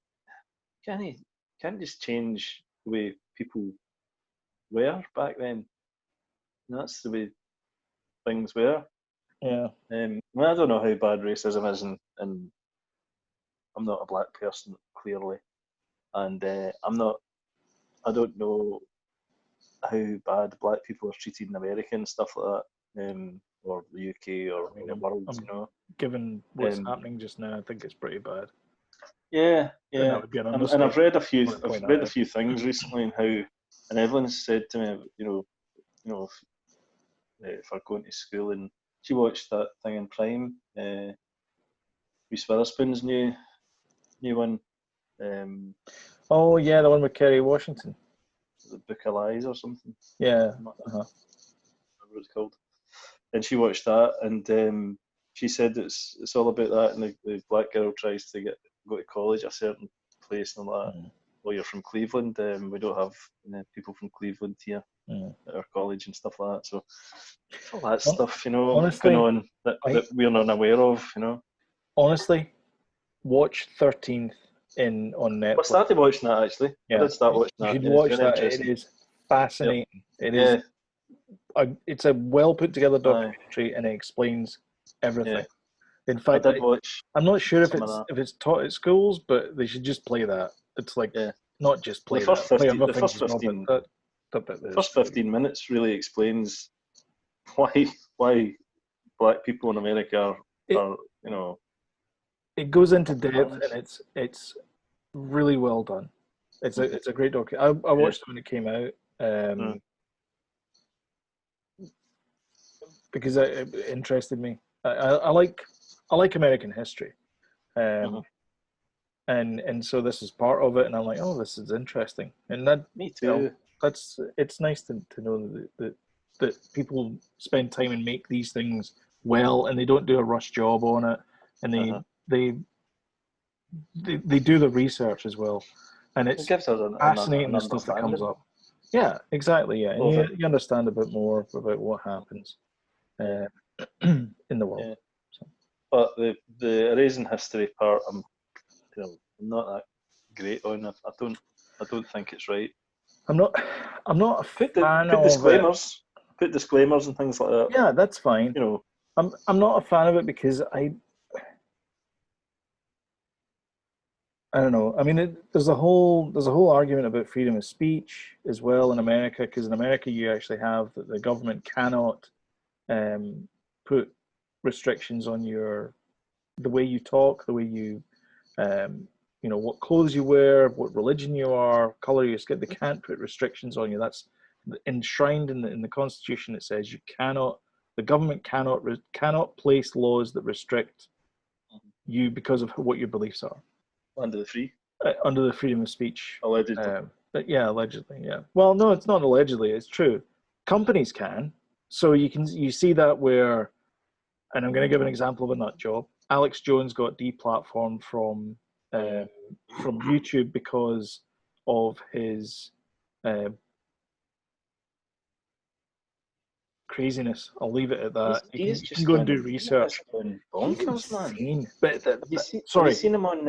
can't just change the way people were back then. That's the way things were. Yeah. I don't know how bad racism is, and I'm not a black person, clearly, and I don't know how bad black people are treated in America and stuff like that, or the UK or the world. Given what's happening just now, I think it's pretty bad. Yeah. And that would be an And I've read a few things recently on how, and Evelyn's said to me, if I'm going to school, and she watched that thing in Prime, Reese Witherspoon's new one. Oh yeah, the one with Kerry Washington. The Book of Lies or something. Yeah. Whatever it's called. And she watched that, and she said it's all about that, and the black girl tries to go to college at a certain place and all that. Well, you're from Cleveland, we don't have people from Cleveland here at our college and stuff like that. So all that stuff, honestly, going on that we're not aware of, Honestly, watch 13th on Netflix. I started watching that actually. Yeah. I did start watching that. You should watch that. It is fascinating. Yep. It is. It's a well put together documentary, and it explains everything. Yeah. In fact, I'm not sure if it's taught at schools, but they should just play that. It's like not just play the first 15, the first 15 minutes really explains why black people in America are It goes into depth, and it's really well done. It's a great documentary. I watched it when it came out because it interested me. I like American history, and so this is part of it. And I'm like, oh, this is interesting. And that me too. It's nice to know that people spend time and make these things well, and they don't do a rush job on it, and they do the research as well, and it's fascinating the stuff that comes up. Yeah, exactly. Yeah, and you understand a bit more about what happens in the world. Yeah. So. But the erasing history part, I'm not that great on. I don't think it's right. I'm not a fan of disclaimers. Put disclaimers and things like that. Yeah, that's fine. I'm not a fan of it because I don't know. I mean, there's a whole argument about freedom of speech as well in America, because in America you actually have that the government cannot put restrictions on the way you talk, the way you what clothes you wear, what religion you are, color your skin. They can't put restrictions on you. That's enshrined in the Constitution. It says the government cannot place laws that restrict you because of what your beliefs are. Under the freedom of speech. Allegedly. Allegedly, yeah. Well, no, it's not allegedly. It's true. Companies can. So you see that where, and I'm going to give an example of a nut job. Alex Jones got deplatformed from YouTube because of his craziness. I'll leave it at that. You can go and do research. Bonkers, man. Sorry,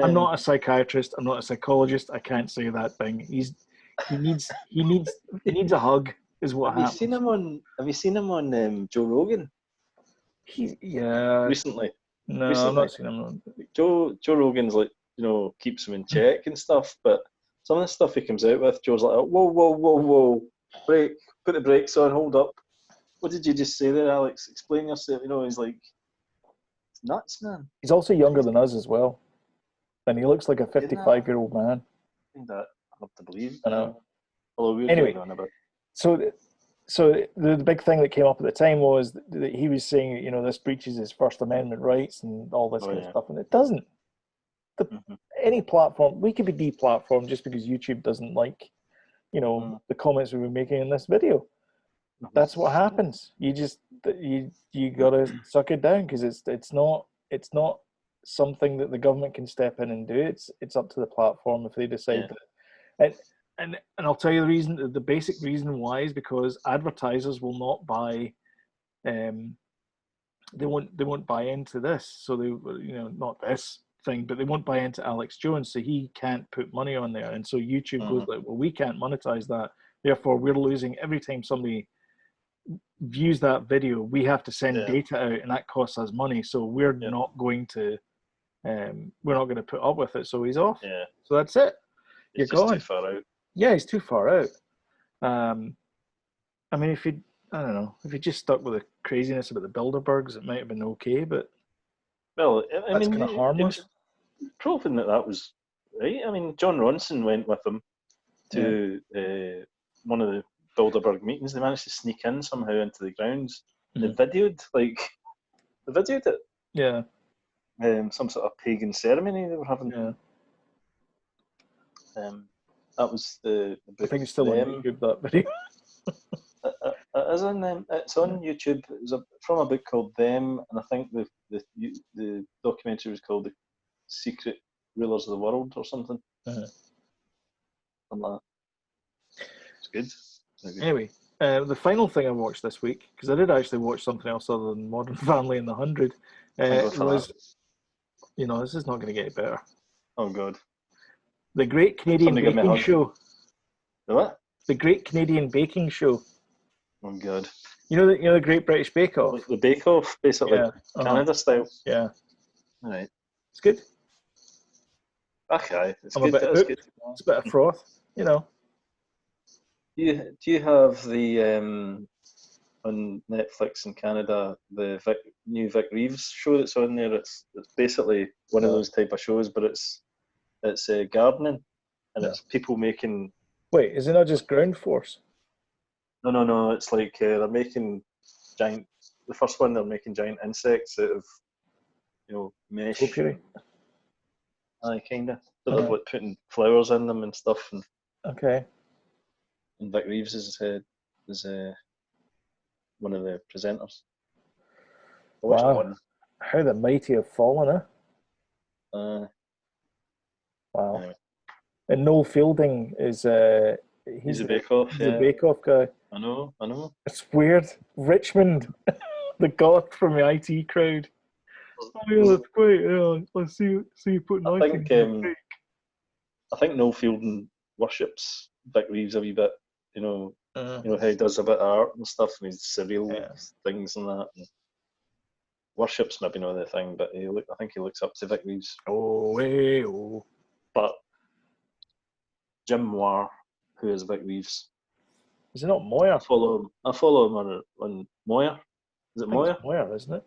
I'm not a psychiatrist. I'm not a psychologist. I can't say that thing. He needs a hug. Is what happens. Have you seen him on Joe Rogan? Recently. No, I've not seen him. Joe Rogan's like, keeps him in check and stuff, but some of the stuff he comes out with, Joe's like, whoa, break, put the brakes on, hold up. What did you just say there, Alex? Explain yourself. He's like, it's nuts, man. He's also younger than us as well, and he looks like a 55-year-old man. I think that I have to believe. I know. Anyway, so the big thing that came up at the time was that he was saying, this breaches his First Amendment rights and all this kind of stuff, and it doesn't. Any platform, we could be deplatformed just because YouTube doesn't like, the comments we were making in this video. That's what happens. You gotta suck it down, because it's not something that the government can step in and do. It's up to the platform if they decide that. And and I'll tell you the reason. The basic reason why is because advertisers will not buy. They won't buy into this. So they, not this thing, but they won't buy into Alex Jones. So he can't put money on there, and so YouTube goes like, well, we can't monetize that. Therefore, we're losing every time somebody views that video. We have to send data out, and that costs us money. So we're not going to. We're not going to put up with it. So he's off. Yeah. So that's it. He's just too far out. Yeah, he's too far out. I mean, I don't know, if he just stuck with the craziness about the Bilderbergs, it might have been okay, but I mean, kind of harmless. Proven that was right. I mean, John Ronson went with him to one of the Bilderberg meetings. They managed to sneak in somehow into the grounds. They videoed it. Yeah. Some sort of pagan ceremony they were having. Yeah. That was the book. I think it's still on YouTube, that video. It's on YouTube. It was from a book called Them, and I think the documentary was called The Secret Rulers of the World or something. Something like that. It's good. Anyway, the final thing I watched this week, because I did actually watch something else other than Modern Family and the 100, was, this is not going to get better. Oh, God. The Great Canadian Baking Show. The what? The Great Canadian Baking Show. Oh, God. You know the Great British Bake Off? The Bake Off, basically. Yeah. Canada style. Yeah. All right. It's good. Okay. It's I'm good. It's good. It's a bit of froth, Do you have the on Netflix in Canada the new Vic Reeves show that's on there? It's basically one of those type of shows, but it's gardening, and it's people making. Wait, is it not just ground force? No. It's like they're making giant. The first one, they're making giant insects out of mesh. Topiary. Aye, kinda. But they're putting flowers in them and stuff. And okay. And Vic Reeves is one of the presenters. Wow. How the mighty have fallen, eh? Wow. Anyway. And Noel Fielding is he's a Bake Off. He's a Bake Off guy. I know. It's weird. Richmond, the goth from the IT crowd. Oh yeah, that's great. Yeah, I see you putting I think Noel Fielding worships Vic Reeves a wee bit. How he does a bit of art and stuff, and his surreal things and that. And worship's maybe not the thing, but I think he looks up to Vic Reeves. Oh. But Jim Moir, who is Vic Reeves? Is it not Moir? I follow him on Moir. Is it Moir? Moir, isn't it?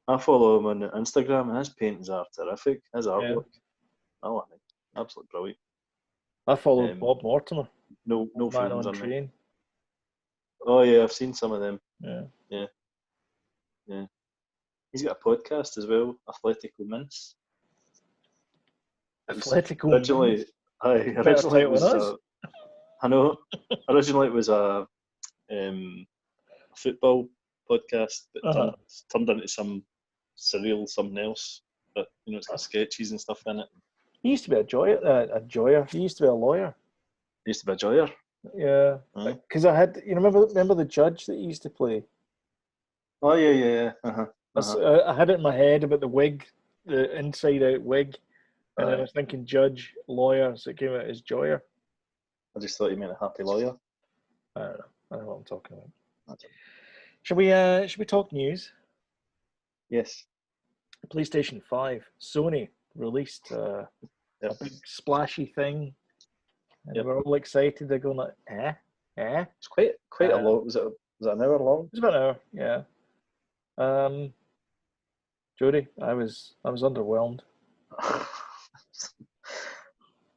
I follow him on Instagram, and his paintings are terrific. His artwork, I think, absolutely brilliant. I follow Bob Mortimer. No Man on Train. Oh yeah, I've seen some of them. Yeah. He's got a podcast as well, Athletical Mince. Originally it was I know. Originally it was a football podcast, but it's turned into some surreal something else. But it's got sketches and stuff in it. He used to be a joyer. He used to be a lawyer. He used to be a joyer. Yeah, because I had. Remember the judge that he used to play. Oh yeah. I had it in my head about the wig, the inside-out wig, and I was thinking judge, lawyer, so it came out as joyer. I just thought you meant a happy lawyer. I don't know. I don't know what I'm talking about. Should we talk news? Yes. PlayStation 5, Sony released a big splashy thing, and we're all excited. They're going like, It's quite a long. Was it an hour long? It was about an hour. Yeah. Jody, I was underwhelmed.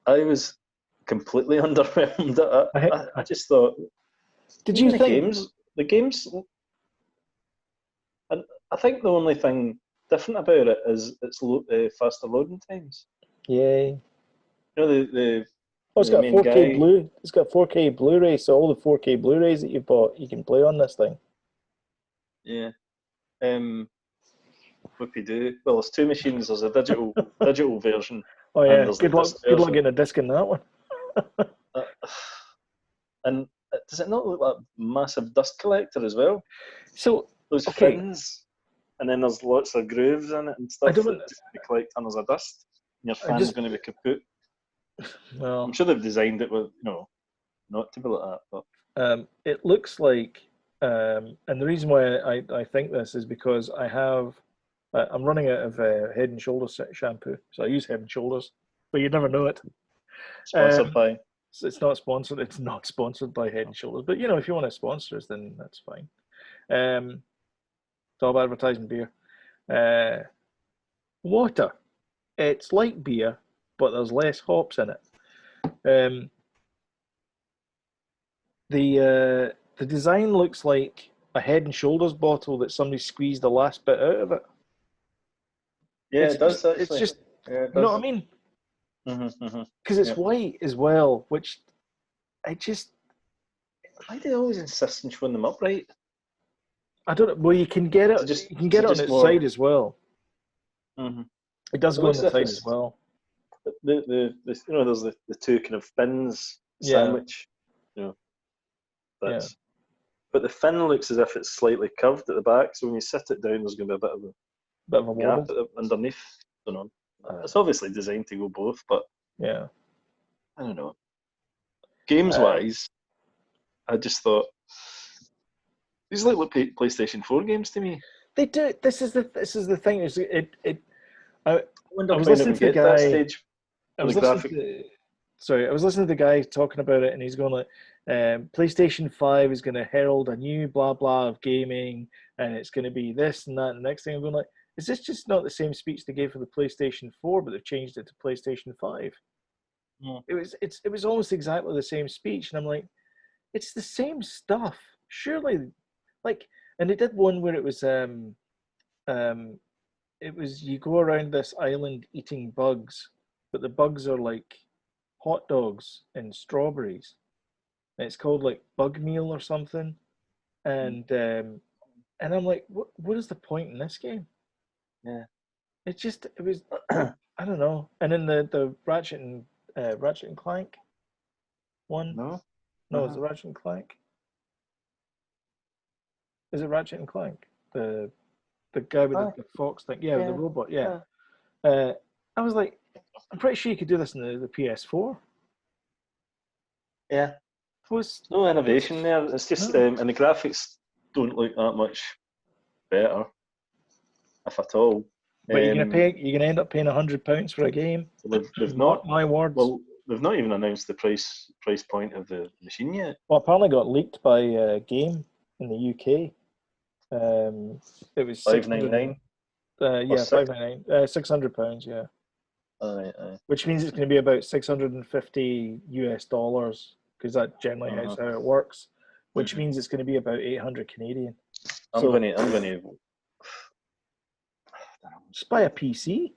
I was completely underwhelmed. I just thought. Did you think the games? And I think the only thing different about it is its faster loading times. Yay! It's got 4K Blue. It's got 4K Blu-ray, so all the 4K Blu-rays that you bought, you can play on this thing. Yeah. Whoopie-doo. Well, there's two machines. There's a digital version. Oh yeah. Good luck getting a disc in that one. And does it not look like a massive dust collector as well? So, Those okay, fins, and then there's lots of grooves in it and I stuff don't. that just be collect tons of dust. And your I fan's just going to be kaput. well, I'm sure they've designed it with, not to be like that, but it looks like, and the reason why I think this is because I'm running out of Head and Shoulders shampoo, so I use Head and Shoulders, but you never know it. sponsored by. So it's not sponsored. It's not sponsored by Head and Shoulders, but if you want to sponsor us, then that's fine. Stop advertising beer. Water. It's like beer, but there's less hops in it. Um, the design looks like a Head and Shoulders bottle that somebody squeezed the last bit out of it. Yeah, it does actually. It's just, Yeah, it you know does. what I mean? Mm-hmm. Because it's white as well, which I just, Why do they always insist on showing them upright? I don't know. Well, you can get it. You can Is get it it on just its more? side as well. Mm-hmm. It does It go on looks the as if side as it's well. there's the two kind of fins Yeah, sandwich, you know, yeah, that's. But the fin looks as if it's slightly curved at the back, so when you sit it down, there's going to be a bit of a bit of a gap wobble. underneath. I don't know. Uh, It's obviously designed to go both, but yeah. I don't know. Games Uh, wise, I just thought these look like PlayStation 4 games to me. they do. This is the thing. I, I wonder I was when it listening would to the get to that guy. stage I where was the listening graphic. to. Sorry, I was listening to the guy talking about it, and he's going like, PlayStation 5 is going to herald a new blah blah of gaming, and it's going to be this and that. And the next thing I'm going like, is this just not the same speech they gave for the PlayStation 4, but they've changed it to PlayStation 5? Hmm. It was almost exactly the same speech, and I'm like, it's the same stuff, surely. Like, and they did one where um it was you go around this island eating bugs, but the bugs are like hot dogs and strawberries. And it's called like Bug Meal or something. And I'm like, what is the point in this game? Yeah. It was I don't know. And then the Ratchet and Clank one. No. No, is Uh-huh. it Ratchet and Clank? Is it Ratchet and Clank? The guy with the fox thing. Yeah, with the Yeah. robot. Yeah. Uh, Uh, I was like, I'm pretty sure you could do this in the PS4. yeah. Was No innovation there. It's just no. and the graphics don't look that much better, if at all. But Um, you're gonna end up paying £100 for a game. they've Mark not. my words. Well, they've not even announced the price point of the machine yet. Well, apparently got leaked by Game in the UK. It was 600. 599 or Yeah, six. 599. £600. Yeah, Aye. which means it's going to be about 650 US dollars because that generally is Uh-huh. how it works. Which Mhm. means it's going to be about 800 Canadian. I'm So gonna. just buy a PC.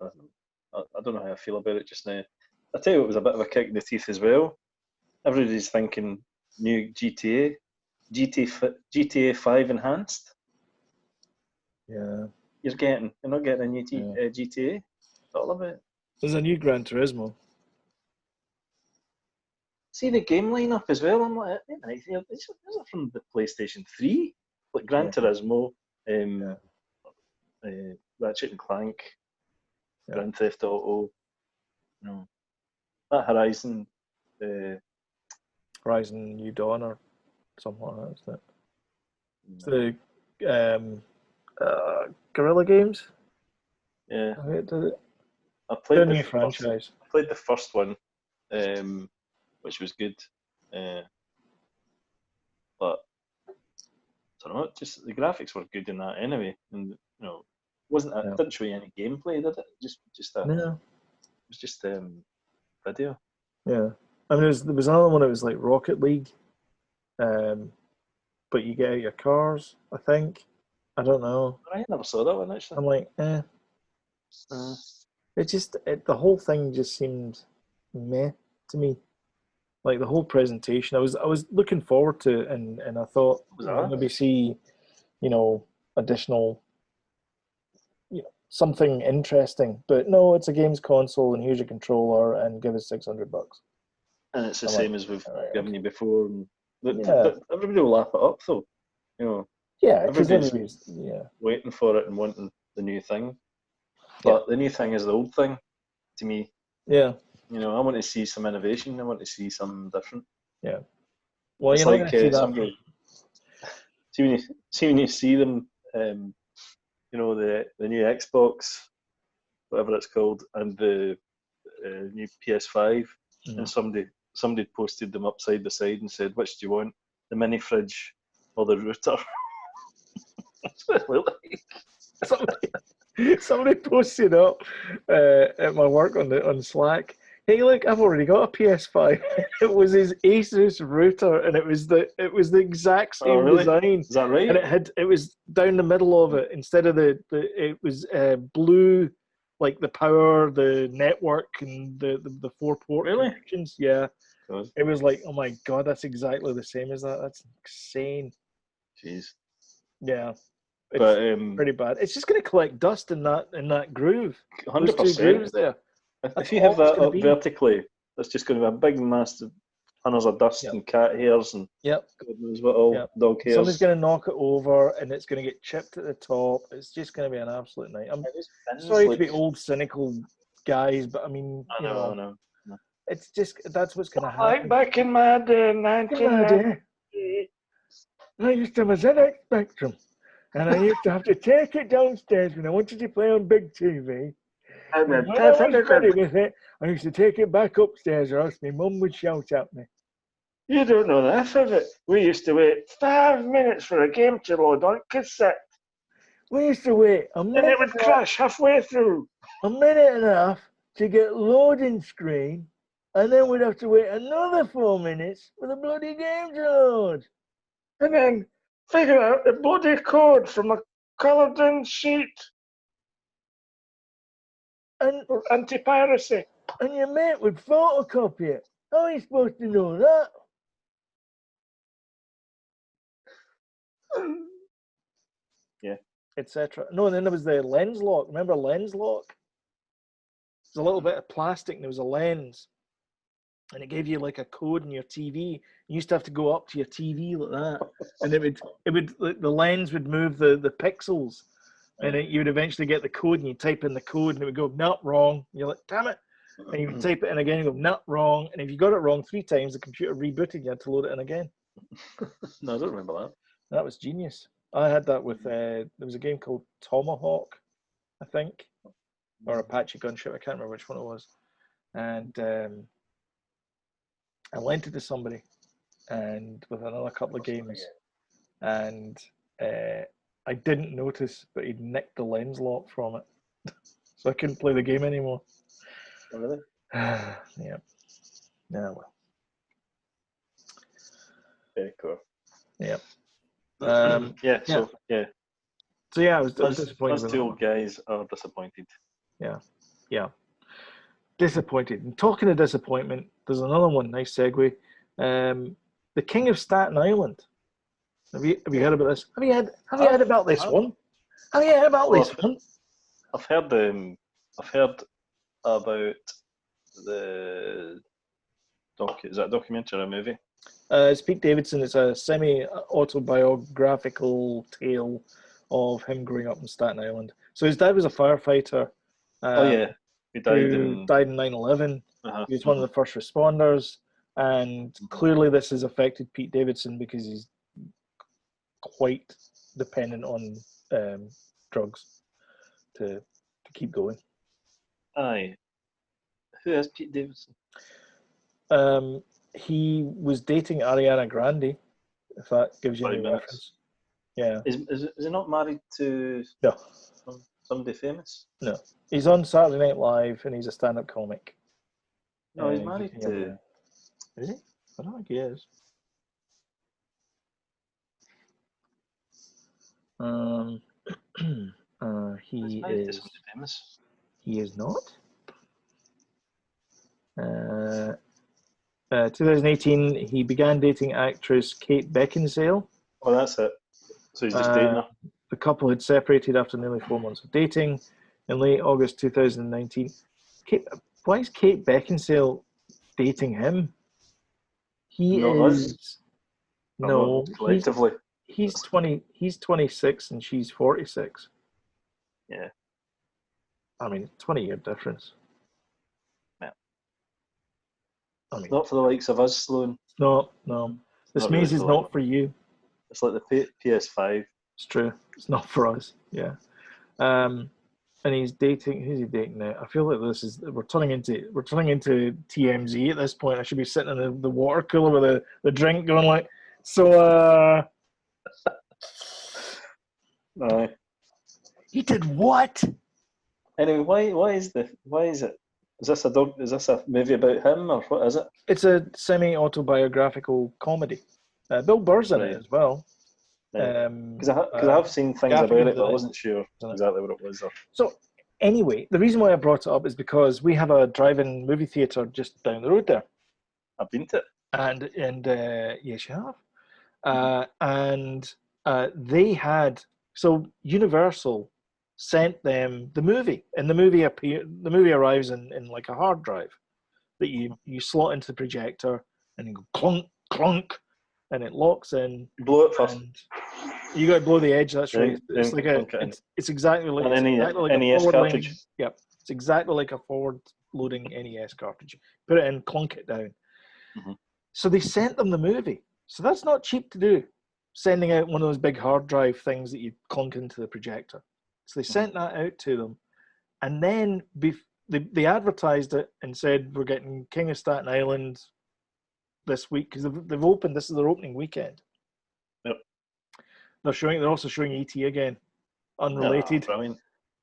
I don't know how I feel about it just now. I tell you, it was a bit of a kick in the teeth as well. Everybody's thinking new GTA 5 enhanced. Yeah, You're not getting a new yeah. GTA. It's all of it. There's a new Gran Turismo. See the game lineup as well. I'm like, wait a minute, these are from the PlayStation 3, like Gran Yeah, Turismo, yeah, Ratchet and Clank, yeah. Grand Theft Auto, that Horizon. Horizon New Dawn or something like that, isn't it? No, It's the Guerrilla Games. yeah, I think it did it. I Their played the new first. franchise. I played the first one, which was good, but I don't know. Just the graphics were good in that anyway, and wasn't it Yeah. didn't show you any gameplay, did it? It No. was just video. Yeah. I mean, there was another one that was like Rocket League, but you get out your cars. I think. I don't know. I never saw that one actually. I'm like, eh. Uh, The whole thing just seemed meh to me. Like the whole presentation, I was looking forward to it, and I thought what was we'll that? maybe see, additional, something interesting. But no, it's a games console, and here's your controller, and give us $600. And it's the I'm same like, as we've all right, given okay. you before. And Yeah, but everybody will lap it up, though. You know, yeah, because everybody's everybody's waiting for it and wanting the new thing. Yeah. But the new thing is the old thing to me. yeah, You know, I want to see some innovation. I want to see something different. yeah. Well, It's you're not like going to see that. somebody. See when you see them, you know, the new Xbox, whatever it's called, and the new PS5, and somebody posted them up side by side and said, "Which do you want, the mini fridge or the router?" That's what it looked like. Somebody posted up at my work on Slack. Hey, look, I've already got a PS5. It was his Asus router, and it was the exact Oh, same really? design, Is that right? and it was down the middle of it instead of it was blue, like the power, the network, and the four port Really? connections. Yeah, God, it was like, oh my god, that's exactly the same as that. That's insane. jeez. Yeah. It's But pretty bad. It's just going to collect dust in that groove. Those two 100%. grooves there. That's If you have all it's that going to up be. vertically, that's just going to be a big, massive tunnels of dust Yep. and cat hairs and Yep. God knows what all, Yep. dog hairs. Somebody's going to knock it over, and it's going to get chipped at the top. It's just going to be an absolute night. I'm sorry to be old, cynical guys, but I mean, I know. it's just that's what's going to Like happen. back in my day, In my 1990. day, I used to have a ZX Spectrum, and I used to have to take it downstairs when I wanted to play on big TV. And when I was ready with it, I used to take it back upstairs, or else my mum would shout at me. You don't know this, is it? We used to wait 5 minutes for a game to load on cassette. We used to wait And it would crash halfway through. a minute and a half to get loading screen, and then we'd have to wait another 4 minutes for the bloody game to load. And then figure out the bloody code from a coloured in sheet And for anti-piracy. and your mate would photocopy it. How are you supposed to know that? Yeah. Etc. No, and then there was the lens lock. Remember lens lock? It was a little bit of plastic and there was a lens. And it gave you like a code in your TV. You used to have to go up to your TV like that. And the lens would move the pixels. And you would eventually get the code and you type in the code and it would go, not wrong. And you're like, damn it. And you would type it in again and go, not wrong. And if you got it wrong 3 times, the computer rebooted, you had to load it in again. No, I don't remember that. That was genius. I had that with, there was a game called Tomahawk, I think, or Apache Gunship. I can't remember which one it was. And I lent it to somebody and with another couple of games. And I didn't notice, but he'd nicked the lens lock from it. So I couldn't play the game anymore. Oh, really? Yeah. Yeah, well. Very cool. Yeah. Yeah, so I was disappointed. Us two old guys are disappointed. Yeah. Disappointed. And talking of disappointment, there's another one. Nice segue. The King of Staten Island. Have you heard about this? Have you heard about this one? Have you heard about this one? I've heard about the is that a documentary or a movie? It's Pete Davidson. It's a semi-autobiographical tale of him growing up in Staten Island. So his dad was a firefighter. He died in 9/11. He was one of the first responders, and clearly this has affected Pete Davidson because he's quite dependent on drugs to keep going. Aye. Who is Pete Davidson? He was dating Ariana Grande, if that gives you any reference. Yeah. Is he not married to somebody famous? No. He's on Saturday Night Live and he's a stand-up comic. No, he's married to... Is he? I don't think he is. He is famous. He is not. 2018, he began dating actress Kate Beckinsale. Oh, that's it. So he's just dating her. The couple had separated after nearly 4 months of dating. in late August 2019. Why is Kate Beckinsale dating him? He Not us. is Or not no, collectively. he's 20. He's 26 and she's 46. Yeah. I mean, 20-year difference. Yeah. I mean, Not for the likes of us, Sloan. no. This Not maze really is for not for you. It's like the PS5. It's true. It's not for us. Yeah. And he's dating. Who's he dating now? I feel like we're turning into TMZ at this point. I should be sitting in the water cooler with the drink, going like, so. Aye. He did what? Anyway, why is it? Is this a movie about him, or what is it? It's a semi-autobiographical comedy. Bill Burr's in it Right. as well. Because I have seen things about Gaffigan's it, but I in it, wasn't sure isn't it? exactly what it was. So anyway, the reason why I brought it up is because we have a drive-in movie theater just down the road there, I've been to it. and yes, you have. And they had Universal sent them the movie, and the movie arrives in like a hard drive that you slot into the projector and you go clunk clunk, and it locks in. Blow it first. And you got to blow the edge. That's right. Then It's like clunk it in. it's exactly like a NES forward cartridge. line. Yep, it's exactly like a forward loading NES cartridge. Put it in, clunk it down. Mm-hmm. So they sent them the movie. So that's not cheap to do. Sending out one of those big hard drive things that you clunk into the projector. So they sent that out to them, and then they advertised it and said we're getting King of Staten Island this week because they've opened. This is their opening weekend. Yep. They're also showing ET again, unrelated, brilliant.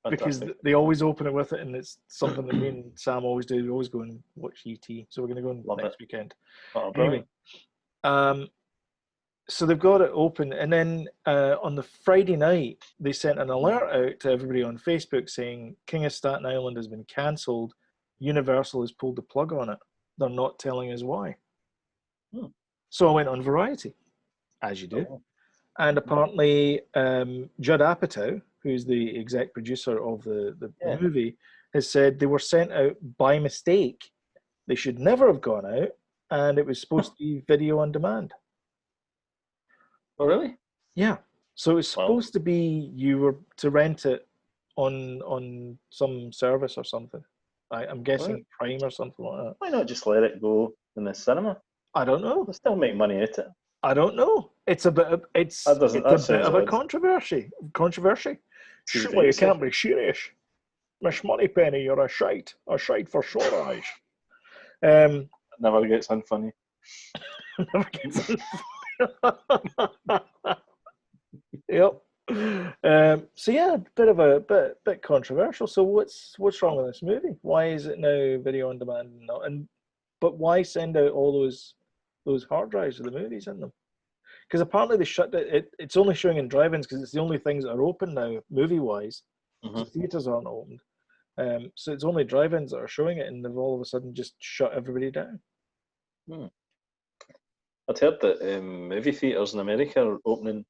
because they always open it with it, and it's something that me and Sam always do. We always go and watch ET, so we're going to go next weekend. Brilliant. Anyway, so they've got it open, and then on the Friday night they sent an alert out to everybody on Facebook saying King of Staten Island has been cancelled. Universal has pulled the plug on it. They're not telling us why. So I went on Variety, as you do. And apparently, Judd Apatow, who's the exec producer of the movie, has said they were sent out by mistake. They should never have gone out, and it was supposed to be video on demand. Oh, really? Yeah. So it was supposed to be you were to rent it on some service or something. I'm guessing Prime or something like that. Why not just let it go in the cinema? I don't know. They'll still make money at it. I don't know. It's a bit of a controversy. Surely you can't be serious. Miss Moneypenny, you're a shite for sore eyes. Never gets unfunny. Never gets unfunny. Yep. So yeah, bit controversial. So what's wrong with this movie? Why is it now video on demand but why send out all those hard drives with the movies in them? Because apparently they shut it. It's only showing in drive-ins because it's the only things that are open now, movie-wise. So theaters aren't opened. So it's only drive-ins that are showing it, and they've all of a sudden just shut everybody down. I'd heard that movie theaters in America are opening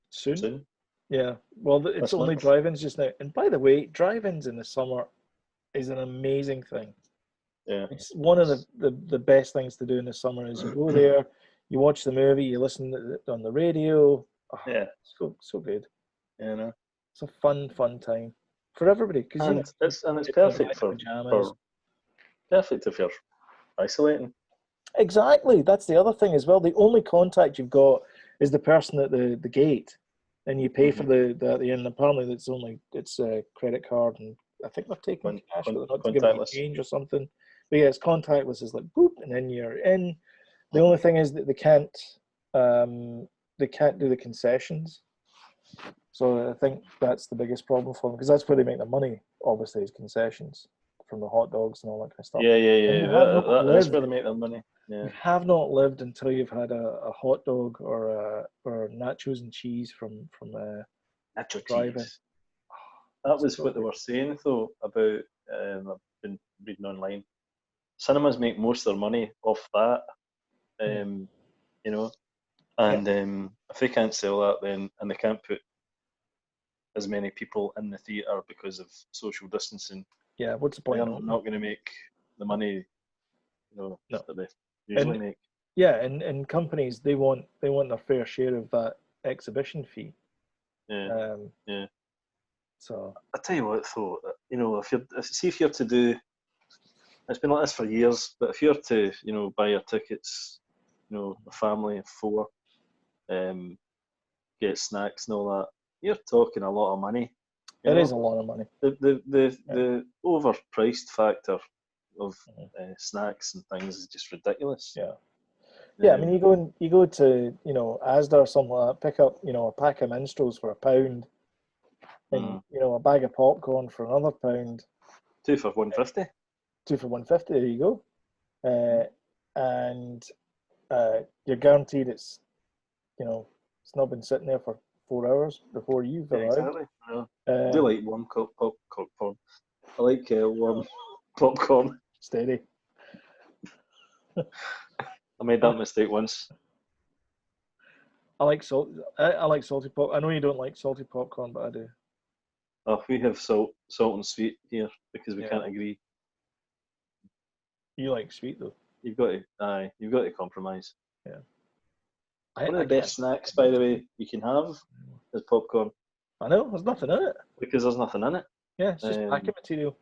soon. Yeah. Well, it's only drive-ins just now. And by the way, drive-ins in the summer is an amazing thing. Yeah. It's one of the best things to do in the summer is you go there, you watch the movie, you listen to it on the radio. Oh, yeah. So good. Yeah, no. It's a fun time for everybody. And it's perfect for perfect if you're isolating. Exactly. That's the other thing as well. The only contact you've got is the person at the gate, and you pay for the end. Apparently, it's a credit card, and I think they're taking cash, but they're not giving you change or something. But yeah, it's contactless. It's like boop, and then you're in. The only thing is that they can't do the concessions. So I think that's the biggest problem for them because that's where they make their money. Obviously, is concessions from the hot dogs and all that kind of stuff. Yeah. That's where they make their money. Yeah. You have not lived until you've had a hot dog or nachos and cheese from nacho drive-in. Cheese. That was what they were saying though about. I've been reading online. Cinemas make most of their money off that. You know, and if they can't sell that, then and they can't put as many people in the theatre because of social distancing. Yeah, what's the point? They're not going to make the money, No. that they usually make. Yeah, and companies they want their fair share of that exhibition fee. Yeah. So I tell you what, though, if you're to do, it's been like this for years, but if you're to, buy your tickets, a family of 4, get snacks and all that, you're talking a lot of money. it is a lot of money. The overpriced factor of snacks and things is just ridiculous. Yeah. Yeah, I mean, you go to Asda or something like that, pick up a pack of minstrels for £1, and a bag of popcorn for another £1. 2 for £1.50. 2 for £1.50. There you go. And you're guaranteed it's not been sitting there for 4 hours before you've arrived. Exactly. I do like warm popcorn. I like warm popcorn. Steady. I made that mistake once. I like salty pop. I know you don't like salty popcorn, but I do. Oh, we have salt and sweet here because we can't agree. You like sweet though. You've got to compromise. Yeah. One of the best snacks, by the way, you can have is popcorn. I know, there's nothing in it. Because there's nothing in it. Yeah, it's just packing material.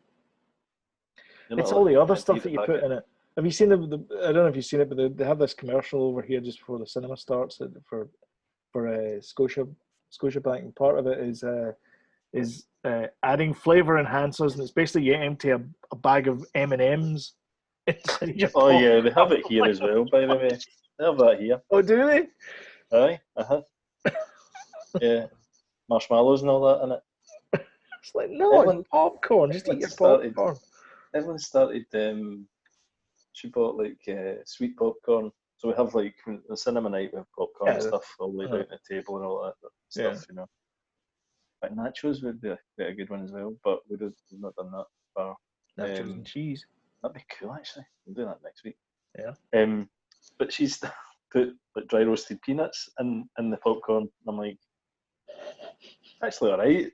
It's all the other stuff that you put in it. Have you seen I don't know if you've seen it, but they have this commercial over here just before the cinema starts for Scotiabank, and part of it is adding flavor enhancers, and it's basically you empty a bag of M&Ms. Oh yeah, they have it here as well. By the way, they have that here. Oh, do they? Aye, yeah, marshmallows and all that in it. It's like it's popcorn. Just eat your popcorn. Everyone started. She bought sweet popcorn. So we have the cinema night, we have popcorn and stuff all laid out on the table and all that stuff, But nachos would be a good one as well, but we've not done that far. Nachos and cheese. That'd be cool, actually. We'll do that next week. Yeah. But she's put dry roasted peanuts in the popcorn. And I'm like, actually, all right.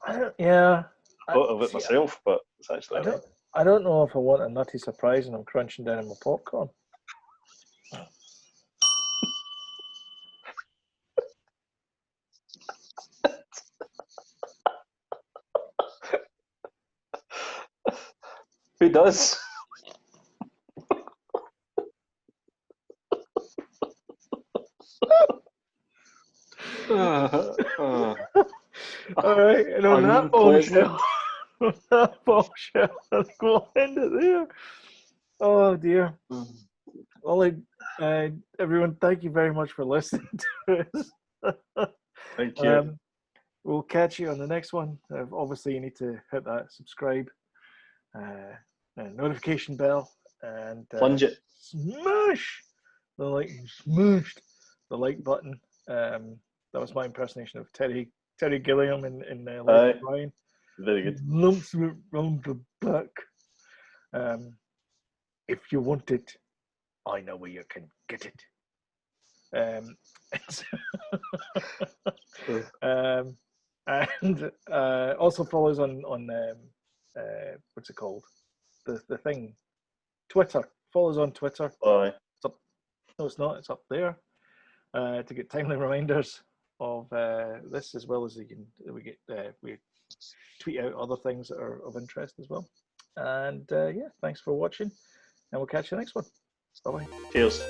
I thought of it myself, but it's actually all right. I don't know if I want a nutty surprise and I'm crunching down on my popcorn. Who does? All right, and on that bombshell, I think we'll end it there. Oh dear. Well, everyone, thank you very much for listening to us. Thank you. We'll catch you on the next one. Obviously, you need to hit that subscribe, notification bell, and plunge it. Smash the like button. That was my impersonation of Terry Gilliam in Life of Brian. Very good. Lumps round the back. If you want it, I know where you can get it. And also follow us on what's it called? The thing, Twitter. Follow us on Twitter. Aye. It's up. No, it's not. It's up there. To get timely reminders of this, as well as we tweet out other things that are of interest as well. And thanks for watching, and we'll catch you next one. Bye bye. Cheers.